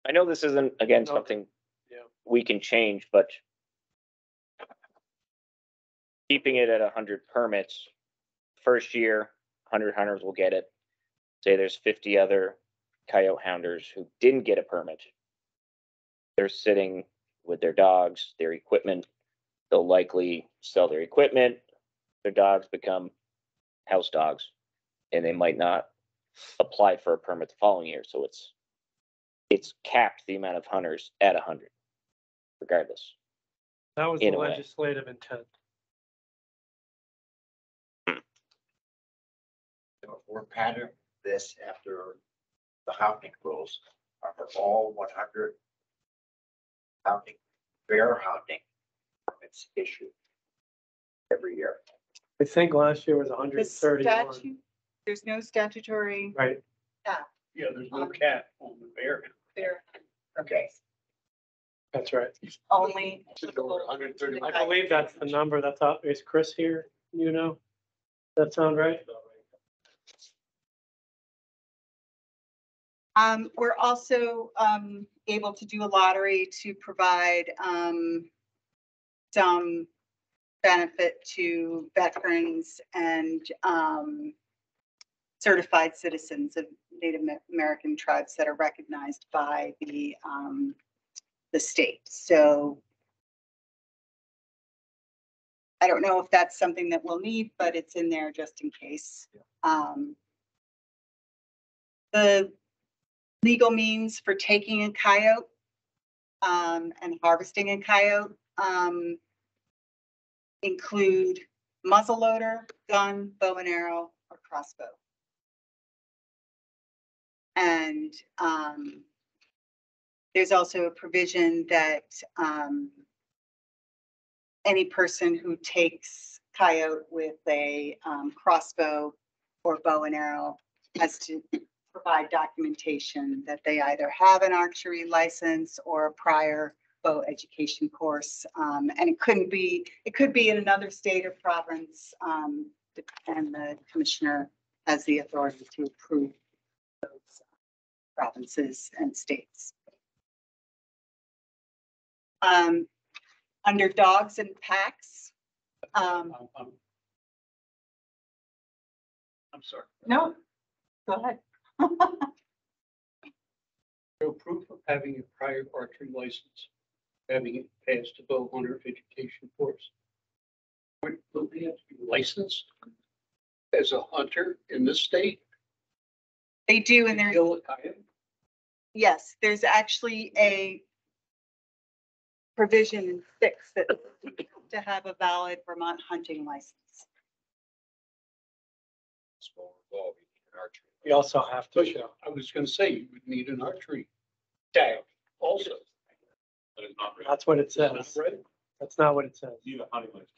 I know this isn't, again, No. something Yeah. we can change, but keeping it at 100 permits, first year, 100 hunters will get it. Say there's 50 other coyote hounders who didn't get a permit. They're sitting with their dogs, their equipment. They'll likely sell their equipment. Their dogs become house dogs, and they might not apply for a permit the following year. So it's capped the amount of hunters at 100, regardless. That was the In a way. legislative intent. If we're pattern this after the hounding rules, are all 100 hounding, bear hounding permits issued every year? I think last year was The 131, statute, there's no statutory right? Yeah, there's no cap on the bear. there, Okay, That's right. only. It's over 130. I believe that's the number. That's how, is Chris here? You know? That sound right? We're also, able to do a lottery to provide, some benefit to veterans and, certified citizens of Native American tribes that are recognized by the state. So I don't know if that's something that we'll need, but it's in there just in case. The legal means for taking a coyote and harvesting a coyote include muzzleloader, gun, bow and arrow, or crossbow. And there's also a provision that any person who takes coyote with a crossbow or bow and arrow has to provide documentation that they either have an archery license or a prior bow education course. And it could be in another state or province, and the commissioner has the authority to approve those provinces and states. Under dogs and packs. I'm sorry. No, go ahead. No proof of having a prior archery license, having it passed a bow hunter education course. Don't they have to be licensed as a hunter in this state? They do, and to there's, kill a coyote? yes, there's actually a provision in 6 that to have a valid Vermont hunting license. small involving in archery. You also have to show. I was gonna say, you would need an archery tag also. That is not right. That's what it Is that says. right? That's not what it says. Need a hunting license.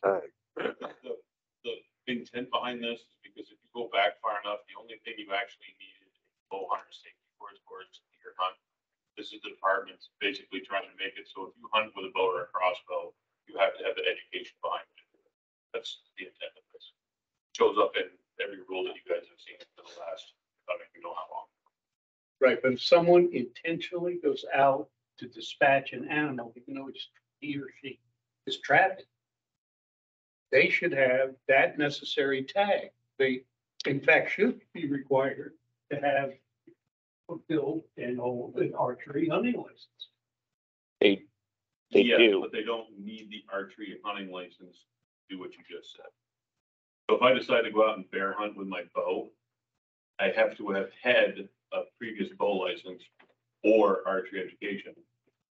The intent behind this is because if you go back far enough, the only thing you actually need is a bow hunter safety course for your hunt. This is the department's basically trying to make it so if you hunt with a bow or a crossbow, you have to have the education behind it. That's the intent of this. Shows up in every rule that you guys have seen for the last, I mean, you know how long. Right, but if someone intentionally goes out to dispatch an animal, even though it's he or she is trapped, they should have that necessary tag. They, in fact, should be required to have fulfilled and hold an archery hunting license. They Yes, do. but they don't need the archery hunting license to do what you just said. So if I decide to go out and bear hunt with my bow, I have to have had a previous bow license or archery education,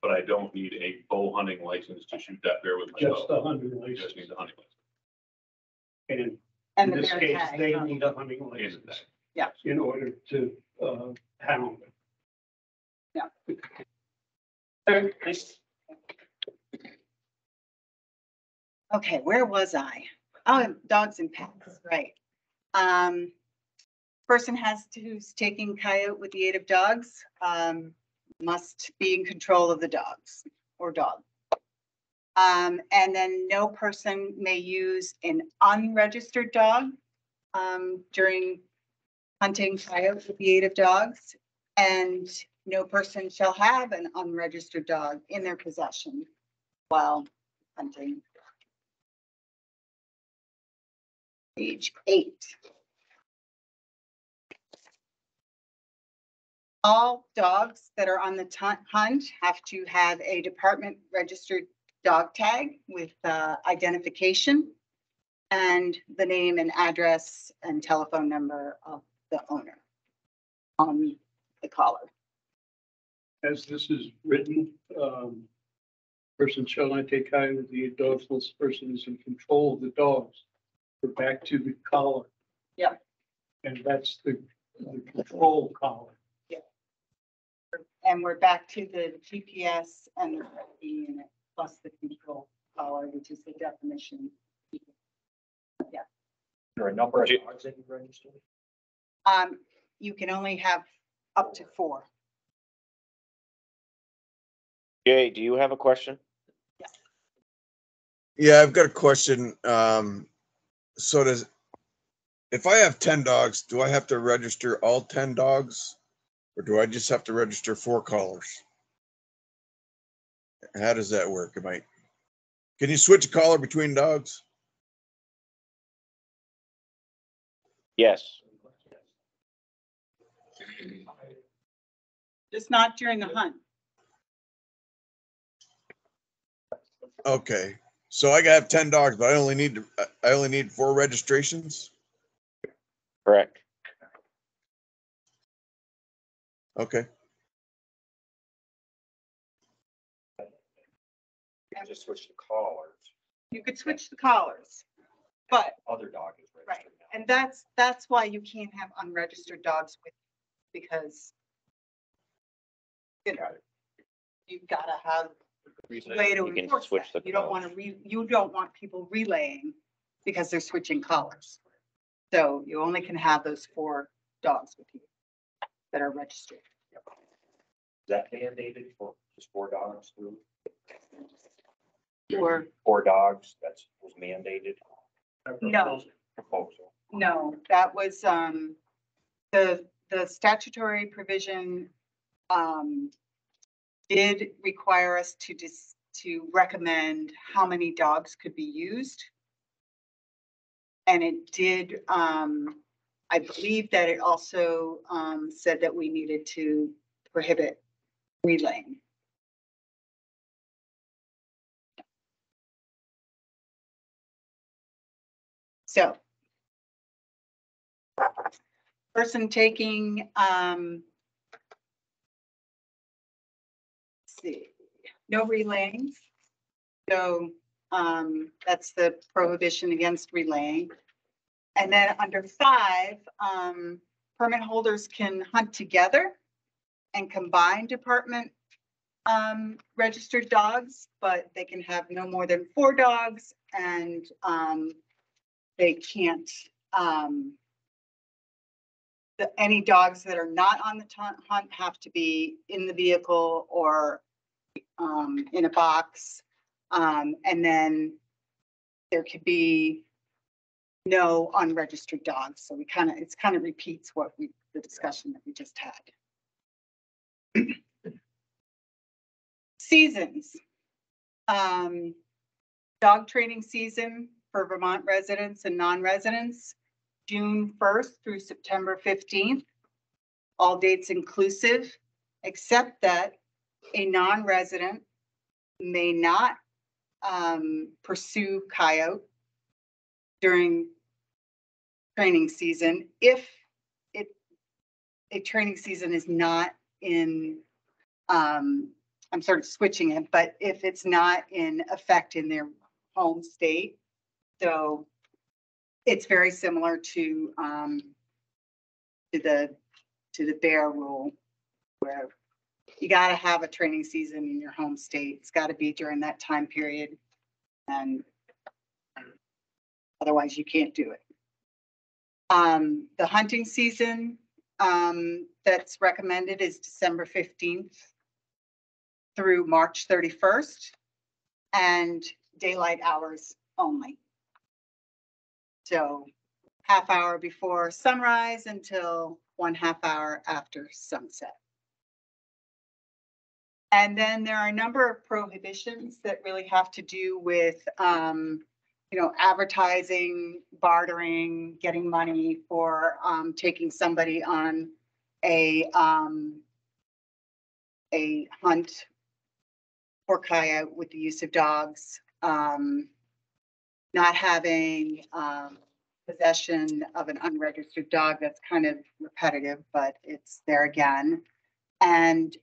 but I don't need a bow hunting license to shoot that bear with my Just bow. a hunting I just license. need the hunting license. And And in the this bear case, tag. they need a hunting license. Yeah. In order to, hound. Okay, where was I? Oh, dogs and pets, right. Person who's taking coyote with the aid of dogs, must be in control of the dogs or dog. And then no person may use an unregistered dog during hunting coyote with the aid of dogs. And no person shall have an unregistered dog in their possession while hunting. Page 8. All dogs that are on the hunt have to have a department registered dog tag with identification and the name and address and telephone number of the owner on the collar. As this is written, person shall not take coyote with the dogs unless the person is in control of the dogs. We're back to the collar. Yep. And that's the control collar. And we're back to the GPS and the unit plus the control collar, which is the definition. There are a number of dogs that you registered. You can only have up to 4. Jay, do you have a question? Yeah, I've got a question. So if I have 10 dogs, do I have to register all 10 dogs? Or do I just have to register 4 collars? How does that work? Can you switch a collar between dogs? Yes. Just not during the hunt. Okay. So I have 10 dogs, but I only need 4 registrations? Correct. Okay. You can just switch the collars. You could switch the collars, but Other dog is right, registered now. and that's why you can't have unregistered dogs with, because you know, you've got to have a way to You can enforce switch that. the You don't want to you don't want people relaying because they're switching collars. So you only can have those 4 dogs with you that are registered. Is that mandated for just 4 dogs through? Or 4 dogs, was mandated no, proposal. no, that was the statutory provision did require us to recommend how many dogs could be used. And it did, I believe that it also said that we needed to prohibit relaying. So, person taking, let's see, no relaying. So that's the prohibition against relaying. And then under 5, permit holders can hunt together and combine department registered dogs, but they can have no more than 4 dogs, and they can't, any dogs that are not on the hunt have to be in the vehicle or in a box. And then there could be no unregistered dogs. So it kind of repeats the discussion that we just had. Seasons. Dog training season for Vermont residents and non-residents, June 1st through September 15th. All dates inclusive, except that a non-resident may not pursue coyote during training season if a training season is not in, I'm sort of switching it, but if it's not in effect in their home state. So it's very similar to the bear rule, where you got to have a training season in your home state. It's got to be during that time period, and otherwise you can't do it. The hunting season that's recommended is December 15th through March 31st and daylight hours only. So half hour before sunrise until 1/2 hour after sunset. And then there are a number of prohibitions that really have to do with, advertising, bartering, getting money for taking somebody on a hunt for coyote with the use of dogs, not having possession of an unregistered dog. That's kind of repetitive, but it's there again. And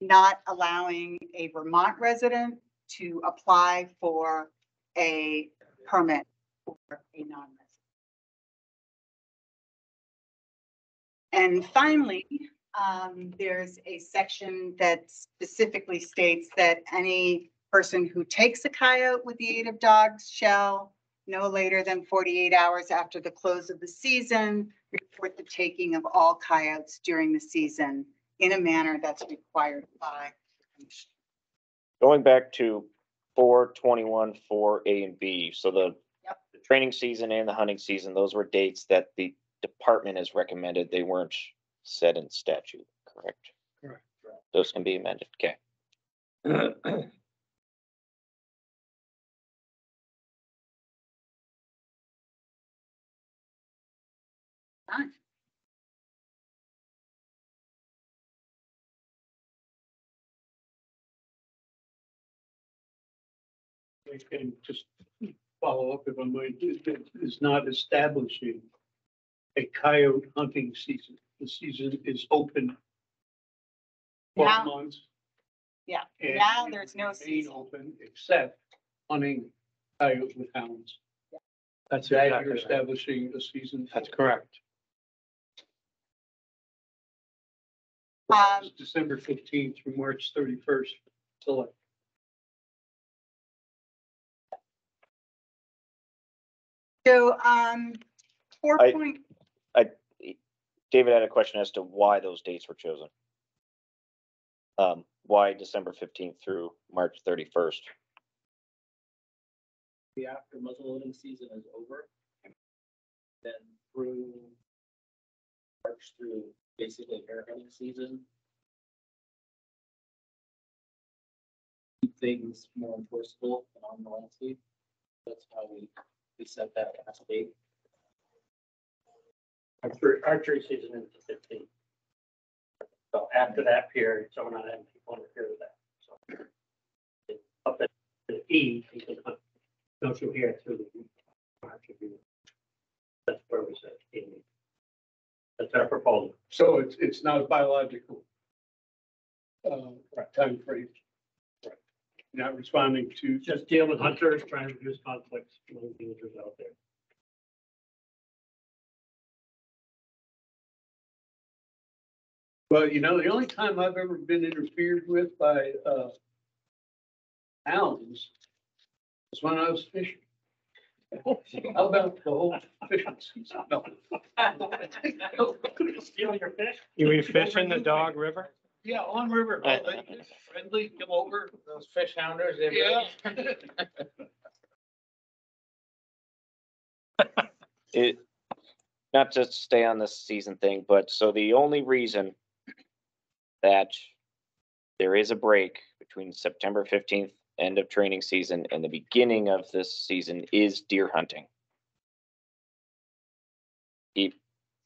not allowing a Vermont resident to apply for a permit for a non-resident. And finally, there's a section that specifically states that any person who takes a coyote with the aid of dogs shall, no later than 48 hours after the close of the season, report the taking of all coyotes during the season in a manner that's required by the commission. Going back to 4/21, 4A and B, so the training season and the hunting season, those were dates that the department has recommended. They weren't set in statute, correct? Correct. Those can be amended, okay. Fine. And just follow up if I might, is not establishing a coyote hunting season. The season is open 12 Now- months. Yeah, and now it there's will no remain season. Open except hunting coyote with hounds. That's That exactly you're right. establishing a season. That's correct. It's December 15th through March 31st. So So, 4 I- point, David had a question as to why those dates were chosen. Why December 15th through March 31st? The after muzzleloading season is over. Then through March through basically hare hunting season. Keep things more enforceable and on the landscape. That's how we set that last date. Archery season is the 15th. So after that period, so we're not having people interfere with that. So up at the E, you can hunt. Don't you hear through the archery. That's where we said. That's our proposal. So it's not a biological time frame. Not responding to Just deal with hunters, trying to reduce conflicts among the hunters out there. Well, the only time I've ever been interfered with by hounds was when I was fishing. How about the whole fishing season? No. Steal your fish? You were fishing the Dog River? Yeah, on river. Oh, they just friendly, come over. Those fish hounders, they Yeah. It, not to stay on this season thing, but so the only reason that there is a break between September 15th, end of training season, and the beginning of this season is deer hunting.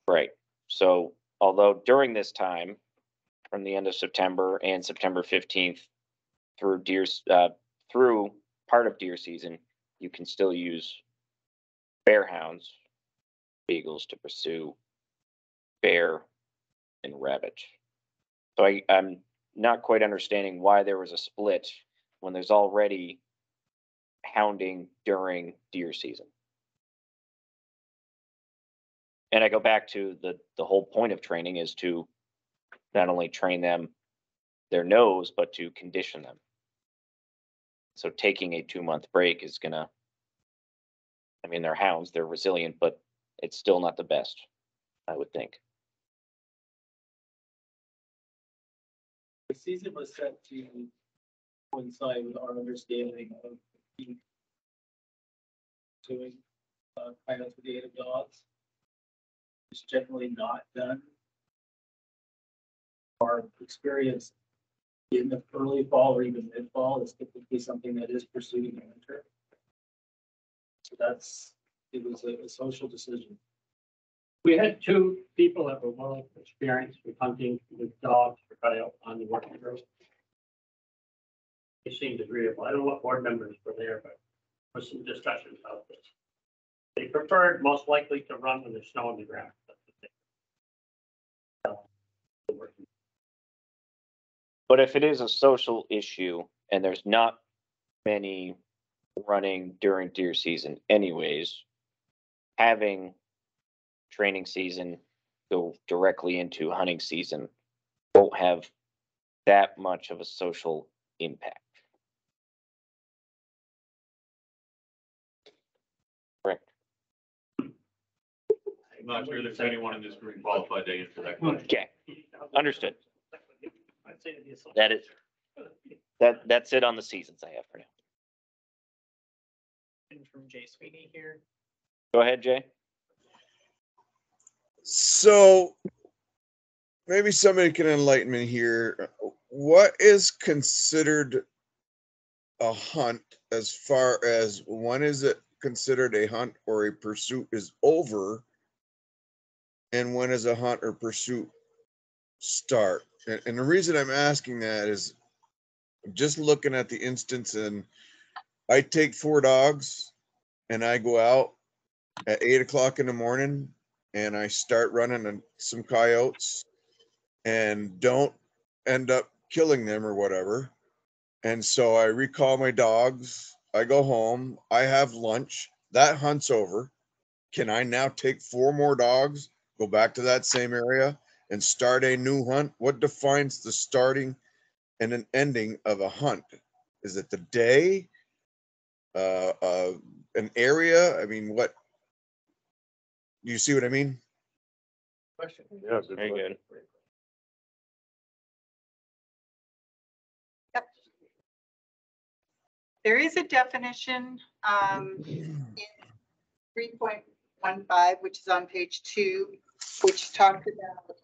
Right. So although during this time, from the end of September and September 15th through through part of deer season, you can still use bear hounds, beagles to pursue bear and rabbit. So I'm not quite understanding why there was a split when there's already hounding during deer season. And I go back to the whole point of training is to not only train them their nose, but to condition them. So taking a 2-month break is gonna, I mean, they're hounds, they're resilient, but it's still not the best, I would think. The season was set to coincide with our understanding of the doing coyotes with the aid of dogs. It's generally not done. Our experience in the early fall or even mid fall is typically something that is pursued in the winter. So it was a social decision. We had two people that were well experienced with hunting with dogs for coyote on the working group. They seemed agreeable. I don't know what board members were there, but there was some discussion about this. They preferred most likely to run when there's snow on the ground. But if it is a social issue and there's not many running during deer season anyways, having training season go directly into hunting season won't have that much of a social impact. Correct. I'm not sure there's anyone in this group qualified to answer that question. Okay, understood. I'd say the assumption. That is, that's it on the seasons I have for now. From Jay Sweeney here. Go ahead, Jay. So maybe somebody can enlighten me here. What is considered a hunt as far as when is it considered a hunt or a pursuit is over? And when does a hunt or pursuit start? And the reason I'm asking that is I'm just looking at the instance, and I take 4 dogs and I go out at 8 o'clock in the morning and I start running some coyotes and don't end up killing them or whatever. And so I recall my dogs. I go home. I have lunch. That hunt's over. Can I now take 4 more dogs, go back to that same area and start a new hunt? What defines the starting and an ending of a hunt? Is it the day? An area? I mean, what? You see what I mean? Question. Yeah, Very good. There is a definition in 3.15, which is on page 2, which talks about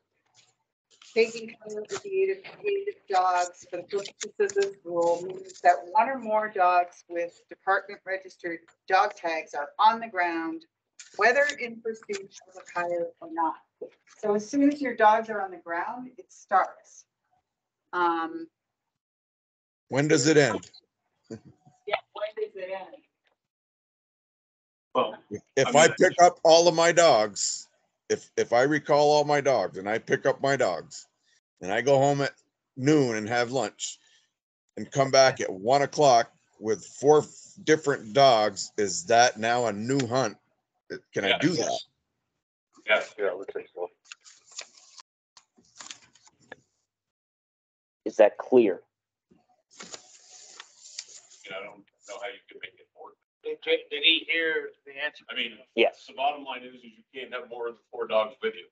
taking coyotes with the aid of dogs for the purposes of this rule means that 1 or more dogs with department registered dog tags are on the ground, whether in pursuit of a coyote or not. So as soon as your dogs are on the ground, it starts. When does it end? Yeah, when does it end? Well, If I I mean- pick up all of my dogs, if I recall all my dogs and I pick up my dogs and I go home at noon and have lunch and come back at 1 o'clock with 4 different dogs, is that now a new hunt? Can I do that? Yes, yeah, I would think so. Is that clear? I don't know how you could make it work. Did he hear the answer? I mean, Yes. the bottom line is you can't have more than 4 dogs with you.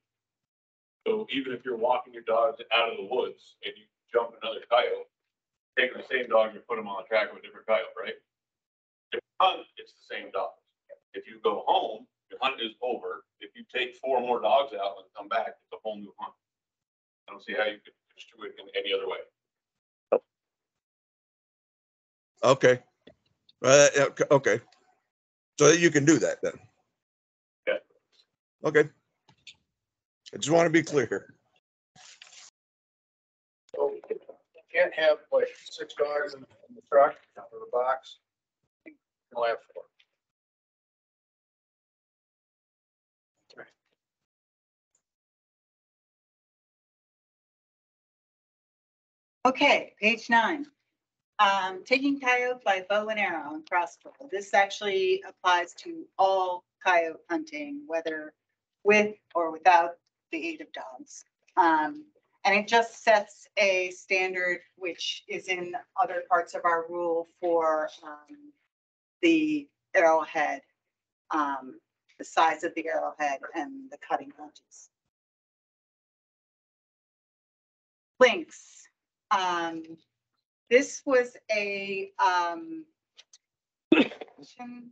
So even if you're walking your dogs out of the woods and you jump another coyote, taking the same dog, you put them on a track with a different coyote, right? If you hunt, it's the same dogs. If you go home, your hunt is over. If you take 4 more dogs out and come back, it's a whole new hunt. I don't see how you could construe it in any other way. Okay. Okay. So you can do that then. Yeah. Okay. I just want to be clear. So you can't have like 6 dogs in the truck or the box. You only have 4. Okay, page 9. Taking coyote by bow and arrow and crossbow. This actually applies to all coyote hunting, whether with or without the aid of dogs. And it just sets a standard which is in other parts of our rule for the arrowhead, the size of the arrowhead and the cutting edges. Lynx. This was a,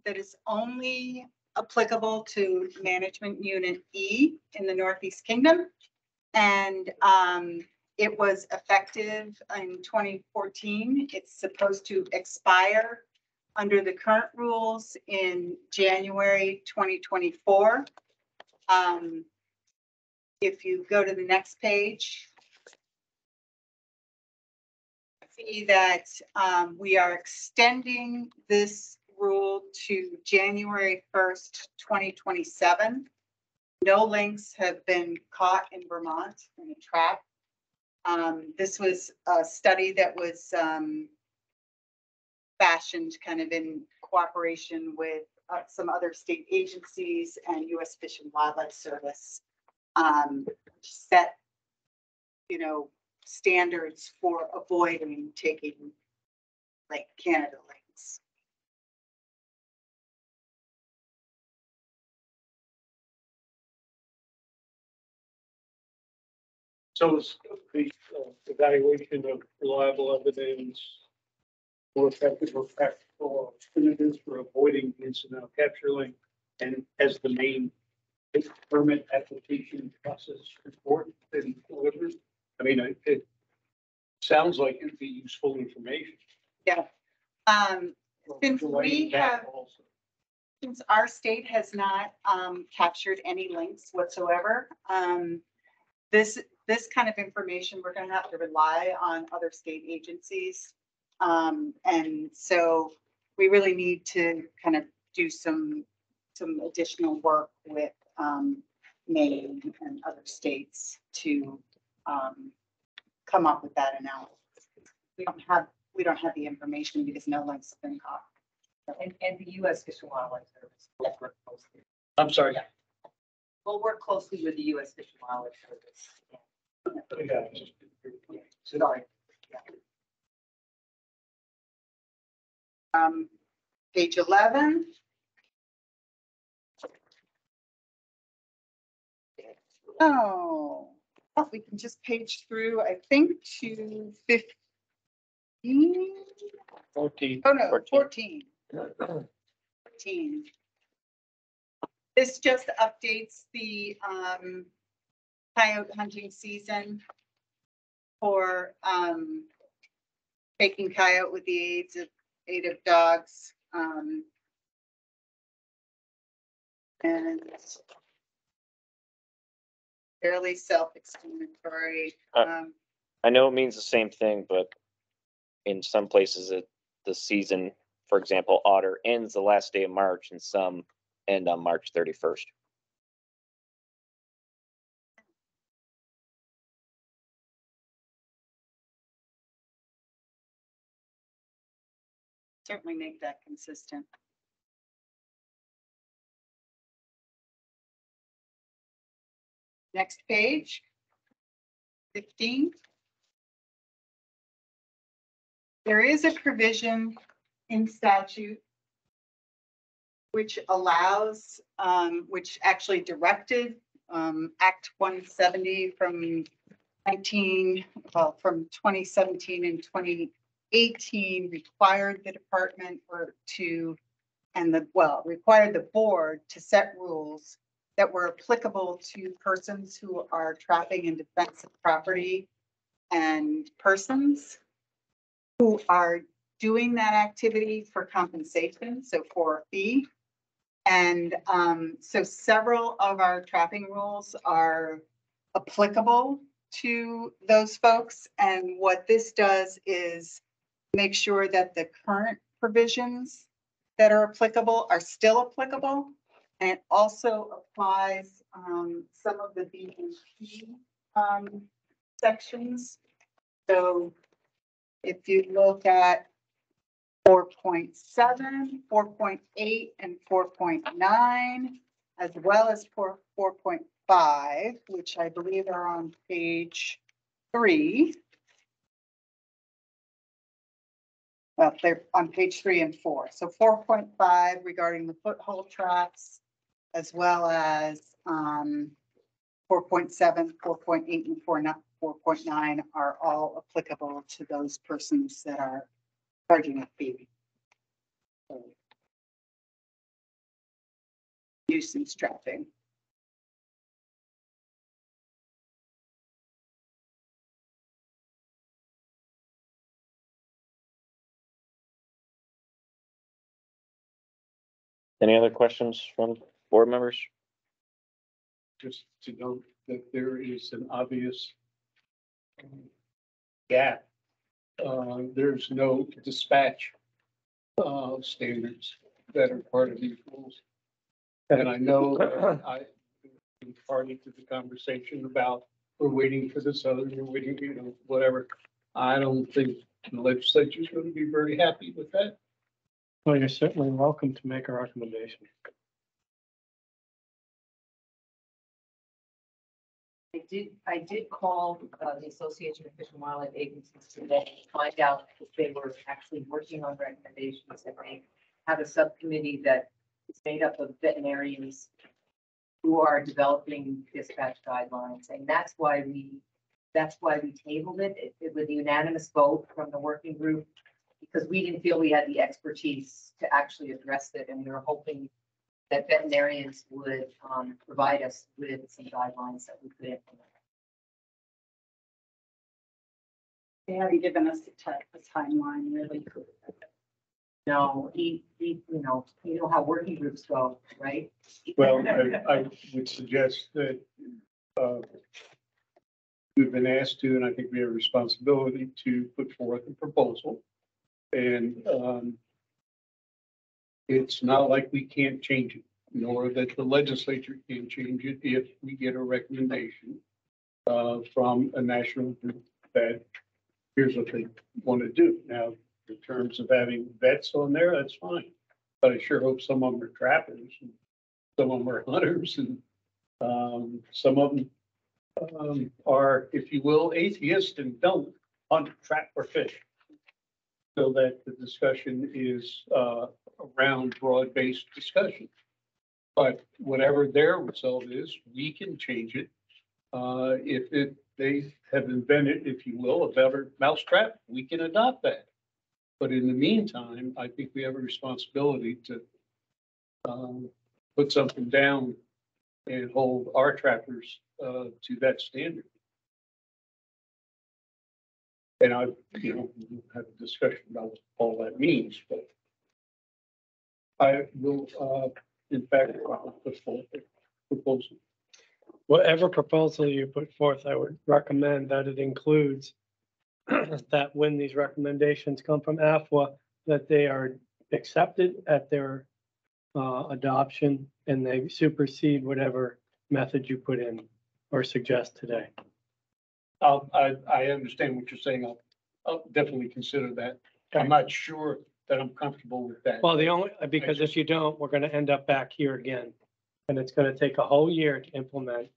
that is only applicable to management unit E in the Northeast Kingdom. And, it was effective in 2014. It's supposed to expire under the current rules in January 2024. If you go to the next page, see that we are extending this rule to January 1st, 2027. No lynx have been caught in Vermont in a trap. This was a study that was fashioned kind of in cooperation with some other state agencies and U.S. Fish and Wildlife Service, set, standards for avoiding taking like Canada lynx. So is the evaluation of reliable evidence more effective or practical alternatives for avoiding incidental capturing and as the main permit application process report and delivered? I mean, it sounds like it'd be useful information. Yeah. Since we have, since our state has not captured any lynx whatsoever, this kind of information, we're going to have to rely on other state agencies. And so we really need to kind of do some additional work with Maine and other states to come up with that analysis. We don't have the information because no lynx have been caught. And the U.S. Fish and Wildlife Service will work closely. I'm sorry. We'll work closely with the U.S. Fish and Wildlife Service. Sorry. Page 11. Oh, we can just page through, I think, to 15. 14. Oh, no, 14. 14. This just updates the coyote hunting season for taking coyote with the aid of dogs. And fairly self-explanatory. I know it means the same thing, but in some places the season, for example, otter ends the last day of March and some end on March 31st. Certainly make that consistent. Next page, 15. There is a provision in statute which allows, which actually directed Act 170 from 2017 and 2018 required the department required the board to set rules that were applicable to persons who are trapping in defensive property and persons who are doing that activity for compensation, so for a fee. And so several of our trapping rules are applicable to those folks. And what this does is make sure that the current provisions that are applicable are still applicable. And it also applies some of the B&P sections. So if you look at 4.7, 4.8, and 4.9, as well as 4.5, which I believe are on page 3. Well, they're on page 3 and 4. So 4.5 regarding the foothold traps, as well as 4.7, 4.8, and 4.9 4.9 are all applicable to those persons that are charging a fee. So, nuisance trapping. Any other questions from board members? Just to note that there is an obvious gap. There's no dispatch standards that are part of these rules. And I know that I've been party to the conversation about we're waiting for this other, we're waiting, you know, whatever. I don't think the legislature's going to be very happy with that. Well, you're certainly welcome to make a recommendation. I did call the Association of Fish and Wildlife Agencies today to find out if they were actually working on recommendations, and they have a subcommittee that is made up of veterinarians who are developing dispatch guidelines, and that's why we tabled it. It was a unanimous vote from the working group, because we didn't feel we had the expertise to actually address it, and we were hoping that veterinarians would provide us with some guidelines that we could implement. They haven't given us a timeline, really. No, you know how working groups go, right? Well, I would suggest that we've been asked to, and I think we have a responsibility to put forth a proposal. And it's not like we can't change it, nor that the legislature can change it if we get a recommendation from a national group that here's what they want to do. Now, in terms of having vets on there, that's fine. But I sure hope some of them are trappers, and some of them are hunters, and some of them are, if you will, atheists and don't hunt, trap, or fish. So that the discussion is around broad-based discussion. But whatever their result is, we can change it. If they have invented, if you will, a better mousetrap, we can adopt that. But in the meantime, I think we have a responsibility to put something down and hold our trappers to that standard. And I, have a discussion about what all that means, but I will, in fact, put forth a proposal. Whatever proposal you put forth, I would recommend that it includes that when these recommendations come from AFWA, that they are accepted at their adoption, and they supersede whatever method you put in or suggest today. I understand what you're saying. I'll definitely consider that. I'm not sure that I'm comfortable with that. Well, because if you don't, we're gonna end up back here again. And it's gonna take a whole year to implement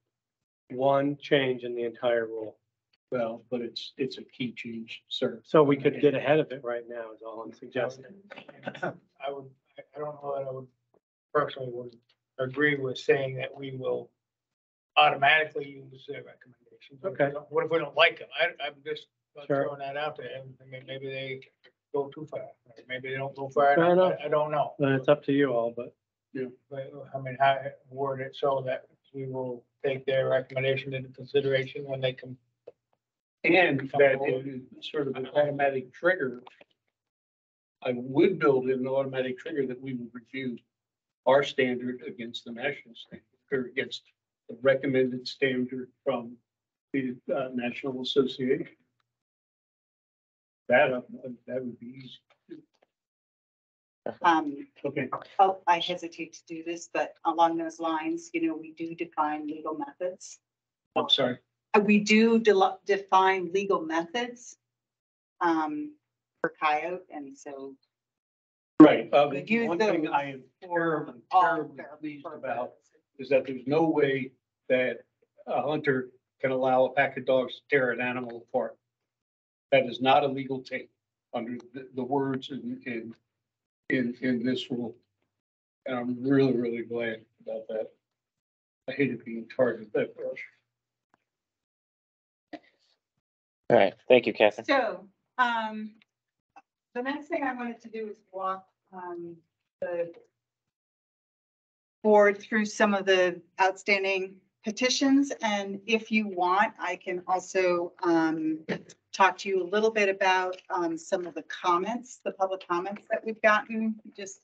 one change in the entire rule. Well, but it's a key change, sir. So we could get ahead of it right now is all I'm suggesting. I don't know that I would personally would agree with saying that we will automatically use their recommendations. Okay. What if we don't like them? I'm just Sure. throwing that out there. I mean, maybe they go too far. Maybe they don't go far Fair enough. enough. I don't know. But it's up to you all, but But I mean, how word it so that we will take their recommendation into consideration when they come. And that is sort of an automatic trigger. I would build in an automatic trigger that we would review our standard against the national standard, or against the recommended standard from the National Association. That would be easy. Okay. Oh, I hesitate to do this, but along those lines, we do define legal methods. I'm sorry. We do define legal methods for coyote, and so. Right. Could use One thing those I am for terribly pleased about is that there's no way that a hunter can allow a pack of dogs to tear an animal apart. That is not a legal take under the words in this rule. And I'm really, really glad about that. I hated being targeted that brush. All right, thank you, Catherine. So, the next thing I wanted to do is walk, the board through some of the outstanding petitions. And if you want, I can also, talk to you a little bit about, some of the comments, the public comments that we've gotten, just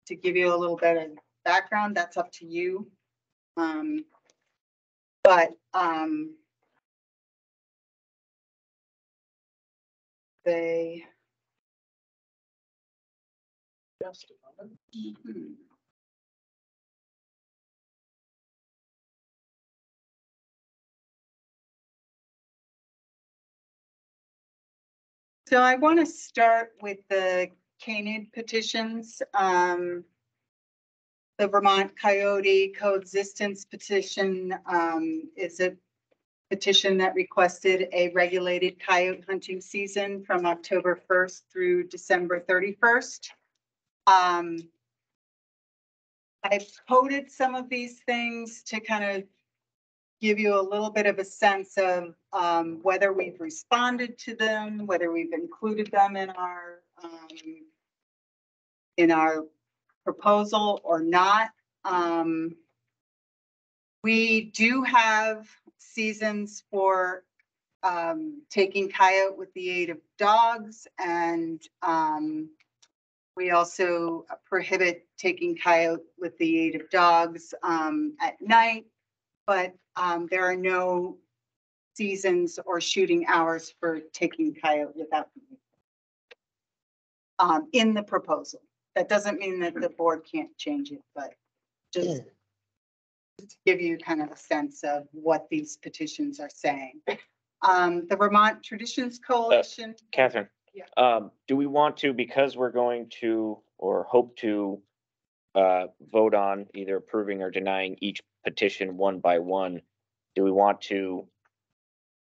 to give you a little bit of background. That's up to you. They. Mhm. So I want to start with the canid petitions. The Vermont Coyote Coexistence petition is a petition that requested a regulated coyote hunting season from October 1st through December 31st. I've coded some of these things to kind of give you a little bit of a sense of whether we've responded to them, whether we've included them in our proposal or not. We do have seasons for taking coyote with the aid of dogs, and we also prohibit taking coyote with the aid of dogs at night, but there are no seasons or shooting hours for taking coyote without in the proposal. That doesn't mean that the board can't change it, but just to give you kind of a sense of what these petitions are saying. The Vermont Traditions Coalition. Catherine, Yeah. do we want to, because we're going to, or hope to, vote on either approving or denying each petition one by one, do we want to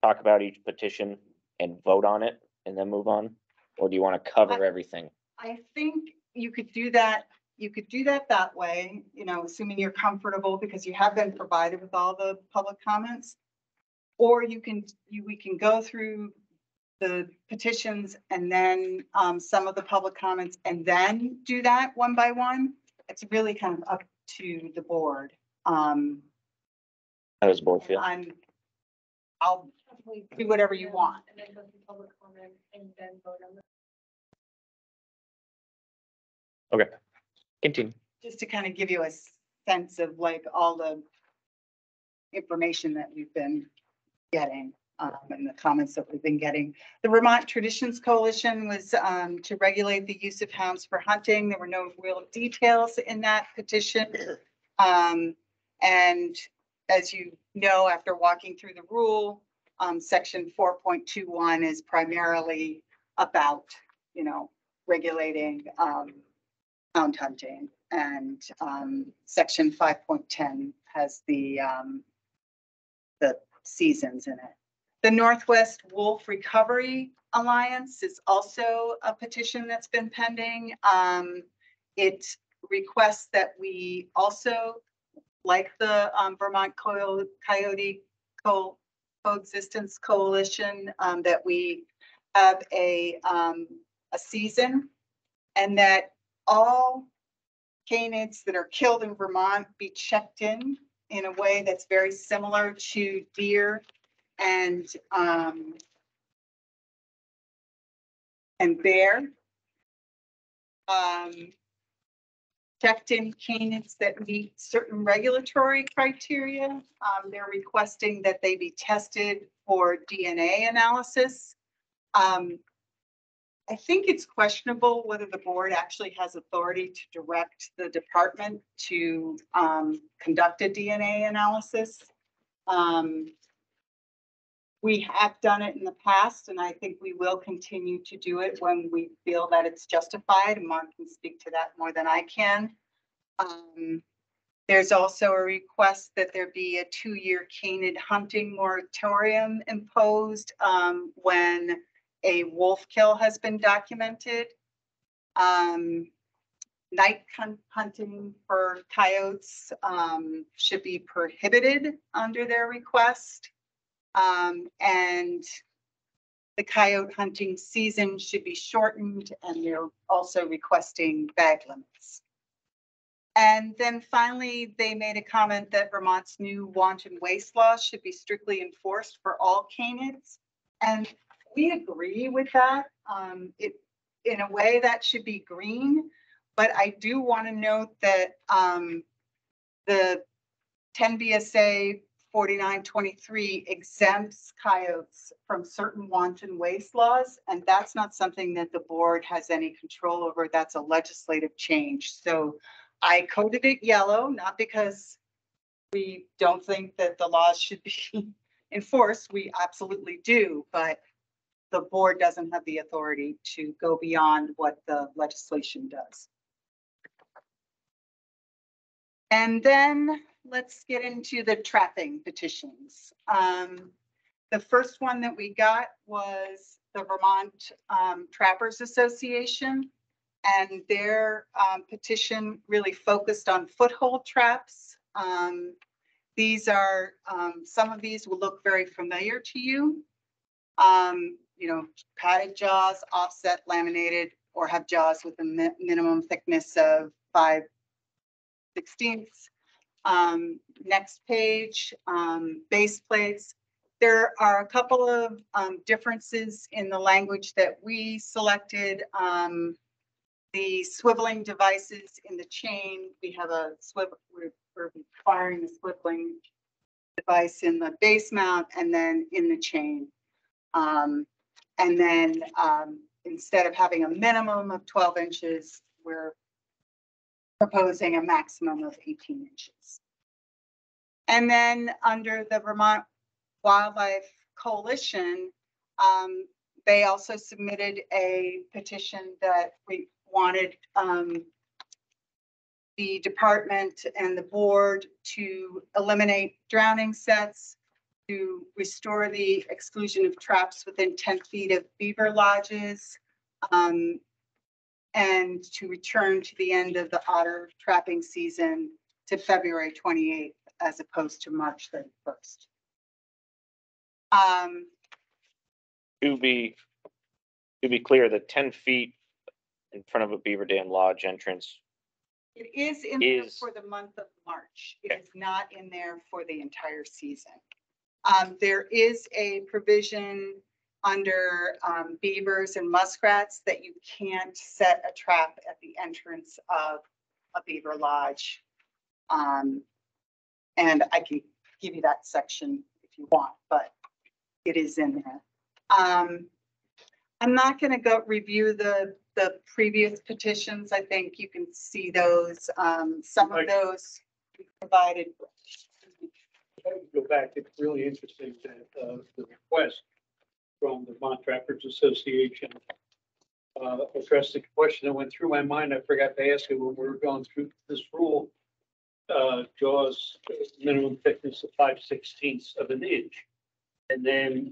talk about each petition and vote on it and then move on? Or do you want to cover everything? I think you could do that. You could do that way, you know, assuming you're comfortable because you have been provided with all the public comments. Or we can go through the petitions and then some of the public comments and then do that one by one. It's really kind of up to the board. How does the board feel? I'll do whatever you want. And then go through public comment and then vote on them. Okay, continue. Just to kind of give you a sense of like all the information that we've been getting and the comments that we've been getting. The Vermont Traditions Coalition was to regulate the use of hounds for hunting. There were no real details in that petition. And as you know, after walking through the rule, section 4.21 is primarily about, you know, regulating hound hunting, and section 5.10 has the seasons in it. The Northwest Wolf Recovery Alliance is also a petition that's been pending. It requests that we also, like the Vermont Coyote Coexistence Coalition, that we have a season, and that all canids that are killed in Vermont be checked in a way that's very similar to deer and bear. Checked in canids that meet certain regulatory criteria. They're requesting that they be tested for DNA analysis. I think it's questionable whether the board actually has authority to direct the department to conduct a DNA analysis. We have done it in the past, and I think we will continue to do it when we feel that it's justified. Mark can speak to that more than I can. There's also a request that there be a 2-year canid hunting moratorium imposed when a wolf kill has been documented. Night hunting for coyotes should be prohibited under their request. And the coyote hunting season should be shortened, and they're also requesting bag limits. And then finally, they made a comment that Vermont's new wanton waste law should be strictly enforced for all canids. And we agree with that. In a way, that should be green, but I do want to note that the 10 BSA 4923 exempts coyotes from certain wanton waste laws, and that's not something that the board has any control over. That's a legislative change. So I coded it yellow, not because we don't think that the laws should be enforced. We absolutely do, but the board doesn't have the authority to go beyond what the legislation does. And then let's get into the trapping petitions. The first one that we got was the Vermont Trappers Association, and their petition really focused on foothold traps. These are, some of these will look very familiar to you. You know, padded jaws, offset, laminated, or have jaws with a minimum thickness of 5/16. Next page, base plates. There are a couple of differences in the language that we selected. The swiveling devices in the chain, we have a swivel, we're requiring the swiveling device in the base mount and then in the chain. And then instead of having a minimum of 12 inches, we're proposing a maximum of 18 inches. And then under the Vermont Wildlife Coalition, they also submitted a petition that we wanted the department and the board to eliminate drowning sets, to restore the exclusion of traps within 10 feet of beaver lodges, and to return to the end of the otter trapping season to February 28th as opposed to March 31st. To be clear, the 10 feet in front of a beaver dam lodge entrance, It is in there for the month of March. It is not in there for the entire season. There is a provision under beavers and muskrats that you can't set a trap at the entrance of a beaver lodge. And I can give you that section if you want, but it is in there. I'm not going to go review the previous petitions. I think you can see those. Some of those we provided. If I could go back, it's really interesting that the request from the Vermont Trappers Association addressed the question that went through my mind. I forgot to ask you when we were going through this rule. Jaws minimum thickness of 5/16 of an inch, and then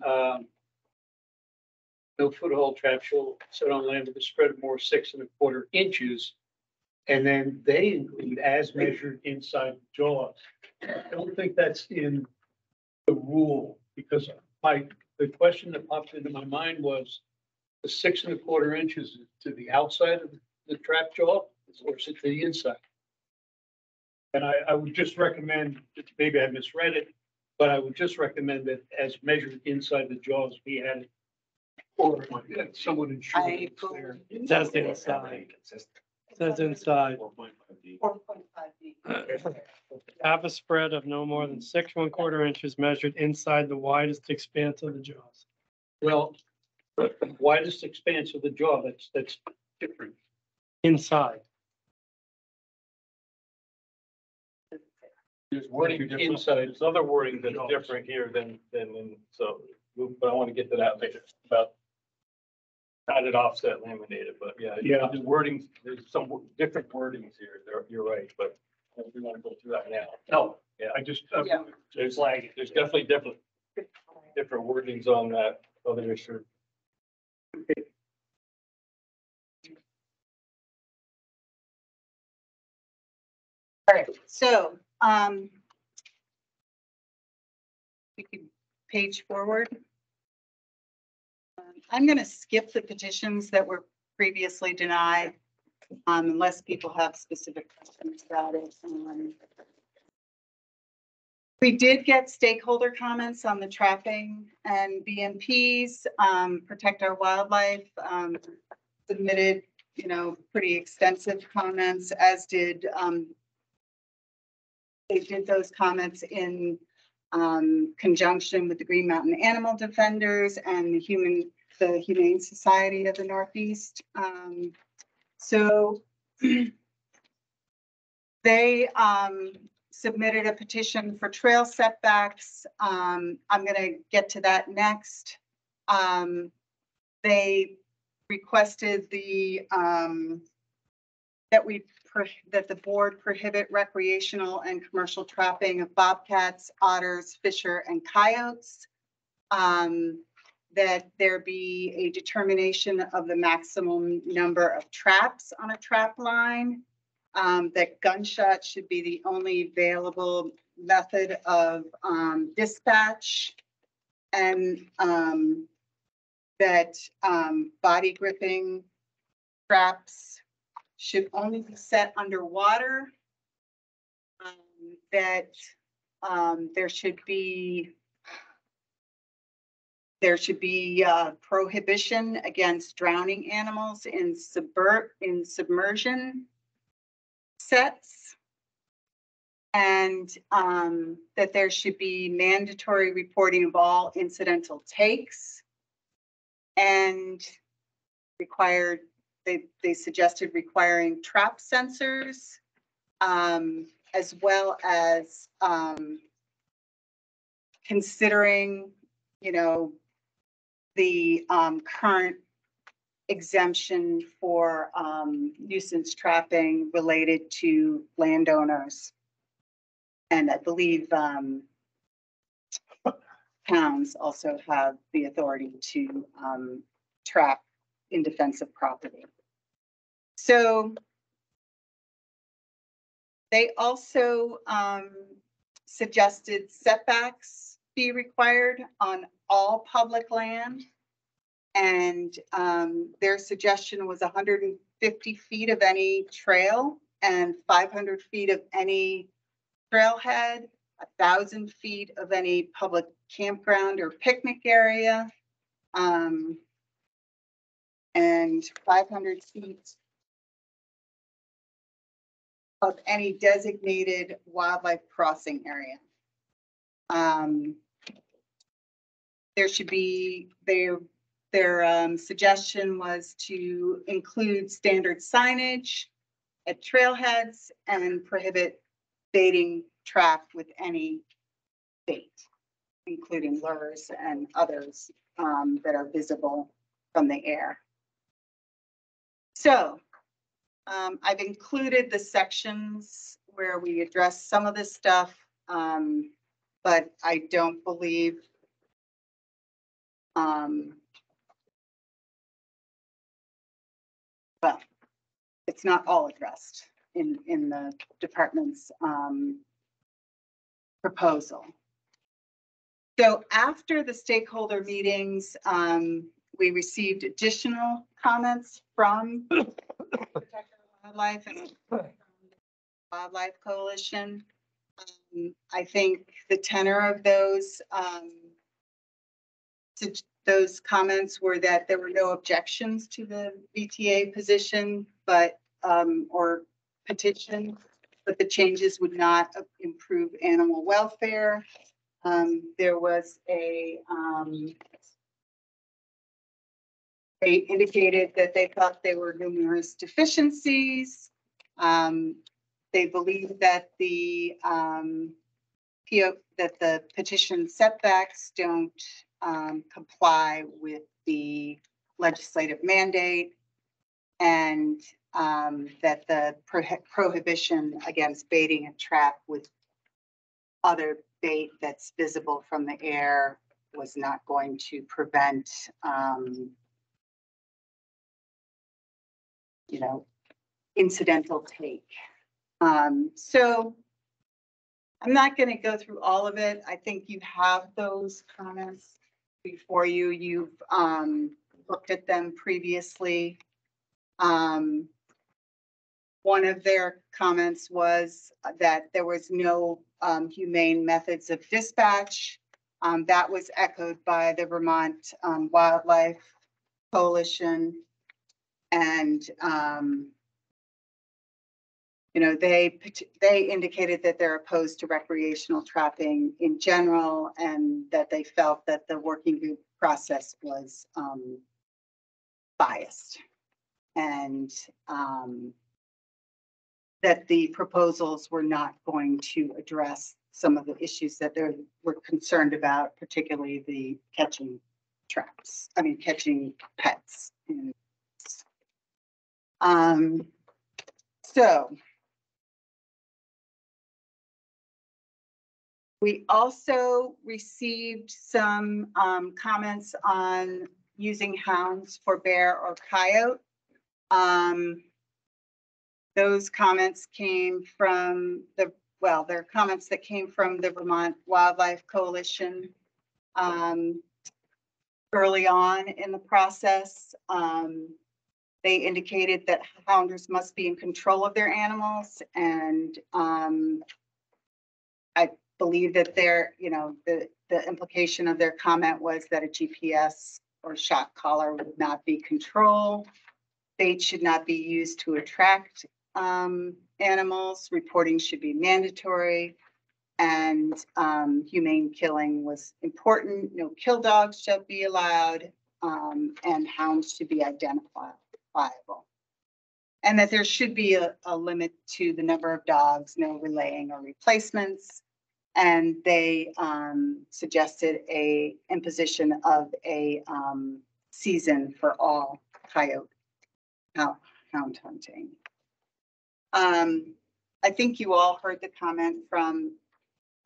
no foothold trap shall sit on land with a spread of more 6 1/4 inches. And then they include as measured inside the jaws. I don't think that's in the rule, because the question that popped into my mind was the 6 1/4 inches to the outside of the trap jaw, or is it to the inside? And I would just recommend, maybe I misread it, but I would just recommend that as measured inside the jaws be added. Or someone ensure it's there. It says inside. It says inside. 4.5 feet. Have a spread of no more than 6 1/4 inches measured inside the widest expanse of the jaws. Well, widest expanse of the jaw, that's different. Inside. There's wording inside, there's other wording that's different here than so, but I want to get to that later about padded offset laminated, but yeah, the wording, there's some different wordings here. You're right, but we want to go through that now. No, Yeah, I just, Yeah. there's definitely different wordings on that other issue. All right, so we can page forward. I'm gonna skip the petitions that were previously denied, unless people have specific questions about it. We did get stakeholder comments on the trapping and BMPs, protect our wildlife, submitted, pretty extensive comments, as did, they did those comments in conjunction with the Green Mountain Animal Defenders and the Humane Society of the Northeast. So they submitted a petition for trail setbacks. I'm going to get to that next. They requested that the board prohibit recreational and commercial trapping of bobcats, otters, fisher, and coyotes. That there be a determination of the maximum number of traps on a trap line. That gunshot should be the only available method of dispatch, and that body gripping traps should only be set underwater. That there should be prohibition against drowning animals in submersion sets, and that there should be mandatory reporting of all incidental takes, and they suggested requiring trap sensors, as well as considering, the current exemption for nuisance trapping related to landowners. And I believe towns also have the authority to trap in defense of property. So they also suggested setbacks be required on all public land. And their suggestion was 150 feet of any trail and 500 feet of any trailhead, 1,000 feet of any public campground or picnic area, and 500 feet of any designated wildlife crossing area. There should be, their suggestion was to include standard signage at trailheads and prohibit baiting trap with any bait, including lures and others that are visible from the air. So I've included the sections where we address some of this stuff, but I don't believe well, it's not all addressed in the department's proposal. So after the stakeholder meetings, we received additional comments from Protect Our Wildlife and Wildlife Coalition. I think the tenor of those comments were that there were no objections to the VTA position, but or petition, but the changes would not improve animal welfare. There was they indicated that they thought there were numerous deficiencies. They believe that the petition setbacks don't comply with the legislative mandate, and that the prohibition against baiting a trap with other bait that's visible from the air was not going to prevent incidental take. So I'm not going to go through all of it. I think you have those comments before you. You've looked at them previously. One of their comments was that there was no humane methods of dispatch. That was echoed by the Vermont Wildlife Coalition. And, you know, they indicated that they're opposed to recreational trapping in general, and that they felt that the working group process was biased. And that the proposals were not going to address some of the issues that they were concerned about, particularly the catching pets. So we also received some comments on using hounds for bear or coyote. Those comments came from they're comments that came from the Vermont Wildlife Coalition early on in the process. They indicated that hounders must be in control of their animals, and I believe that the implication of their comment was that a GPS or shock collar would not be controlled. Bait should not be used to attract animals. Reporting should be mandatory, and humane killing was important. No kill dogs shall be allowed, and hounds should be identifiable. And that there should be a limit to the number of dogs, no relaying or replacements. And they suggested a imposition of a season for all coyote hound hunting. I think you all heard the comment from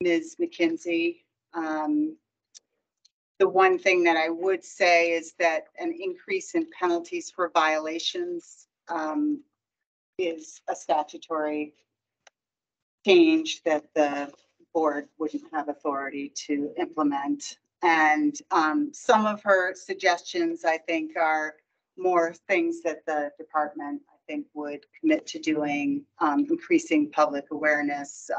Ms. McKinsey. The one thing that I would say is that an increase in penalties for violations is a statutory change that the board wouldn't have authority to implement. And some of her suggestions, I think, are more things that the department, I think, would commit to doing, increasing public awareness,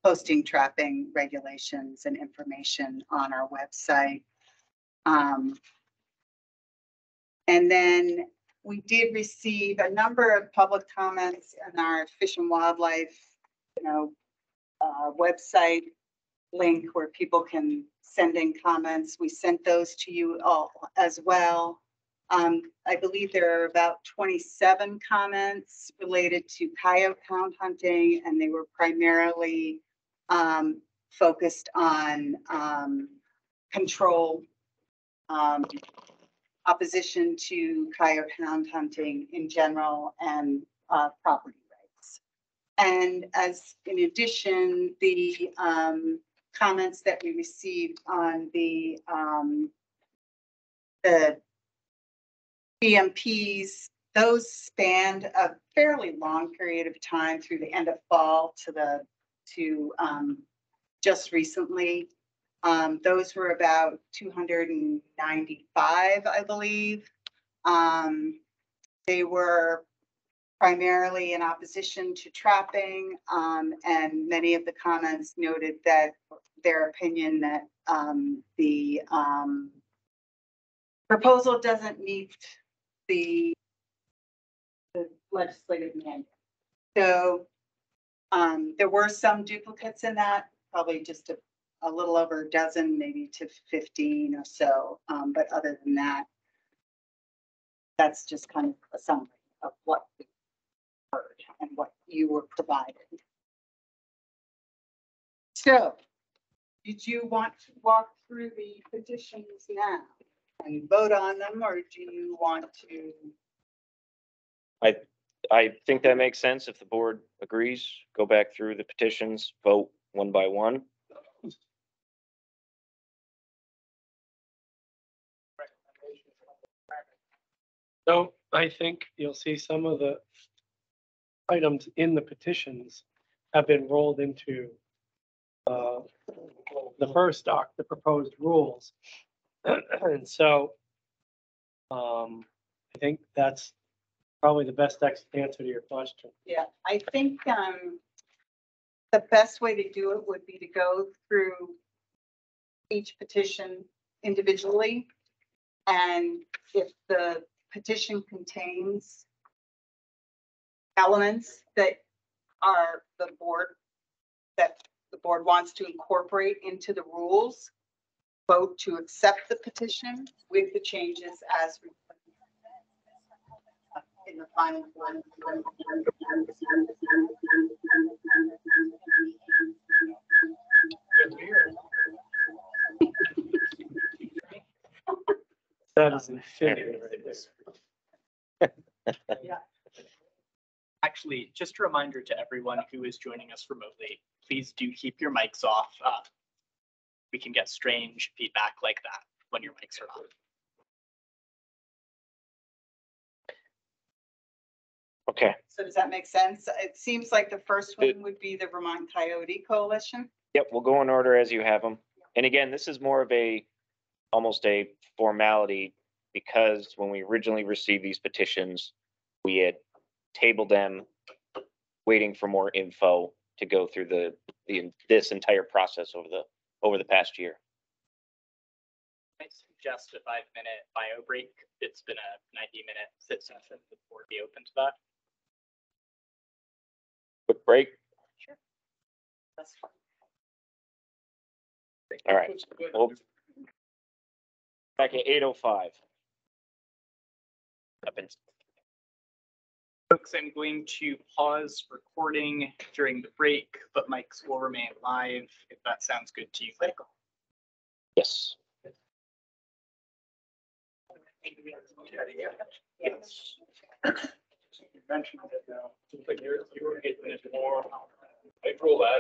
posting trapping regulations and information on our website. And then we did receive a number of public comments in our Fish and Wildlife, website link where people can send in comments. We sent those to you all as well. I believe there are about 27 comments related to coyote hound hunting, and they were primarily focused on control, opposition to coyote hound hunting in general, and property rights. And as in addition, the comments that we received on the BMPs, those spanned a fairly long period of time through the end of fall to just recently. Those were about 295, I believe. They were primarily in opposition to trapping, and many of the comments noted that their opinion that the proposal doesn't meet the legislative mandate. So there were some duplicates in that, probably just a little over a dozen, maybe to 15 or so. But other than that, that's just kind of a summary of what we heard and what you were provided. So, did you want to walk through the petitions now and vote on them, or do you want to? I think that makes sense. If the board agrees, go back through the petitions, vote one by one. So I think you'll see some of the items in the petitions have been rolled into the first doc, the proposed rules. And so I think that's probably the best answer to your question. Yeah, I think, the best way to do it would be to go through each petition individually. And if the petition contains elements that are that the board wants to incorporate into the rules, vote to accept the petition with the changes as in the final one. That is infinity right there. Actually, just a reminder to everyone who is joining us remotely, please do keep your mics off. We can get strange feedback like that when your mics are on. Okay, So does that make sense? It seems like the first one would be the Vermont Coyote Coalition. yep, we'll go in order as you have them. And again, this is more of almost a formality, because when we originally received these petitions, we had tabled them, waiting for more info to go through this entire process over the past year. I suggest a 5-minute bio break. It's been a 90-minute sit session. The board be open to that. Quick break. Sure. That's fine. All right. Well, back at 8:05. Folks, I'm going to pause recording during the break, but mics will remain live if that sounds good to you, Michael. Yes. Yes. You mentioned it now. You were getting into more. April,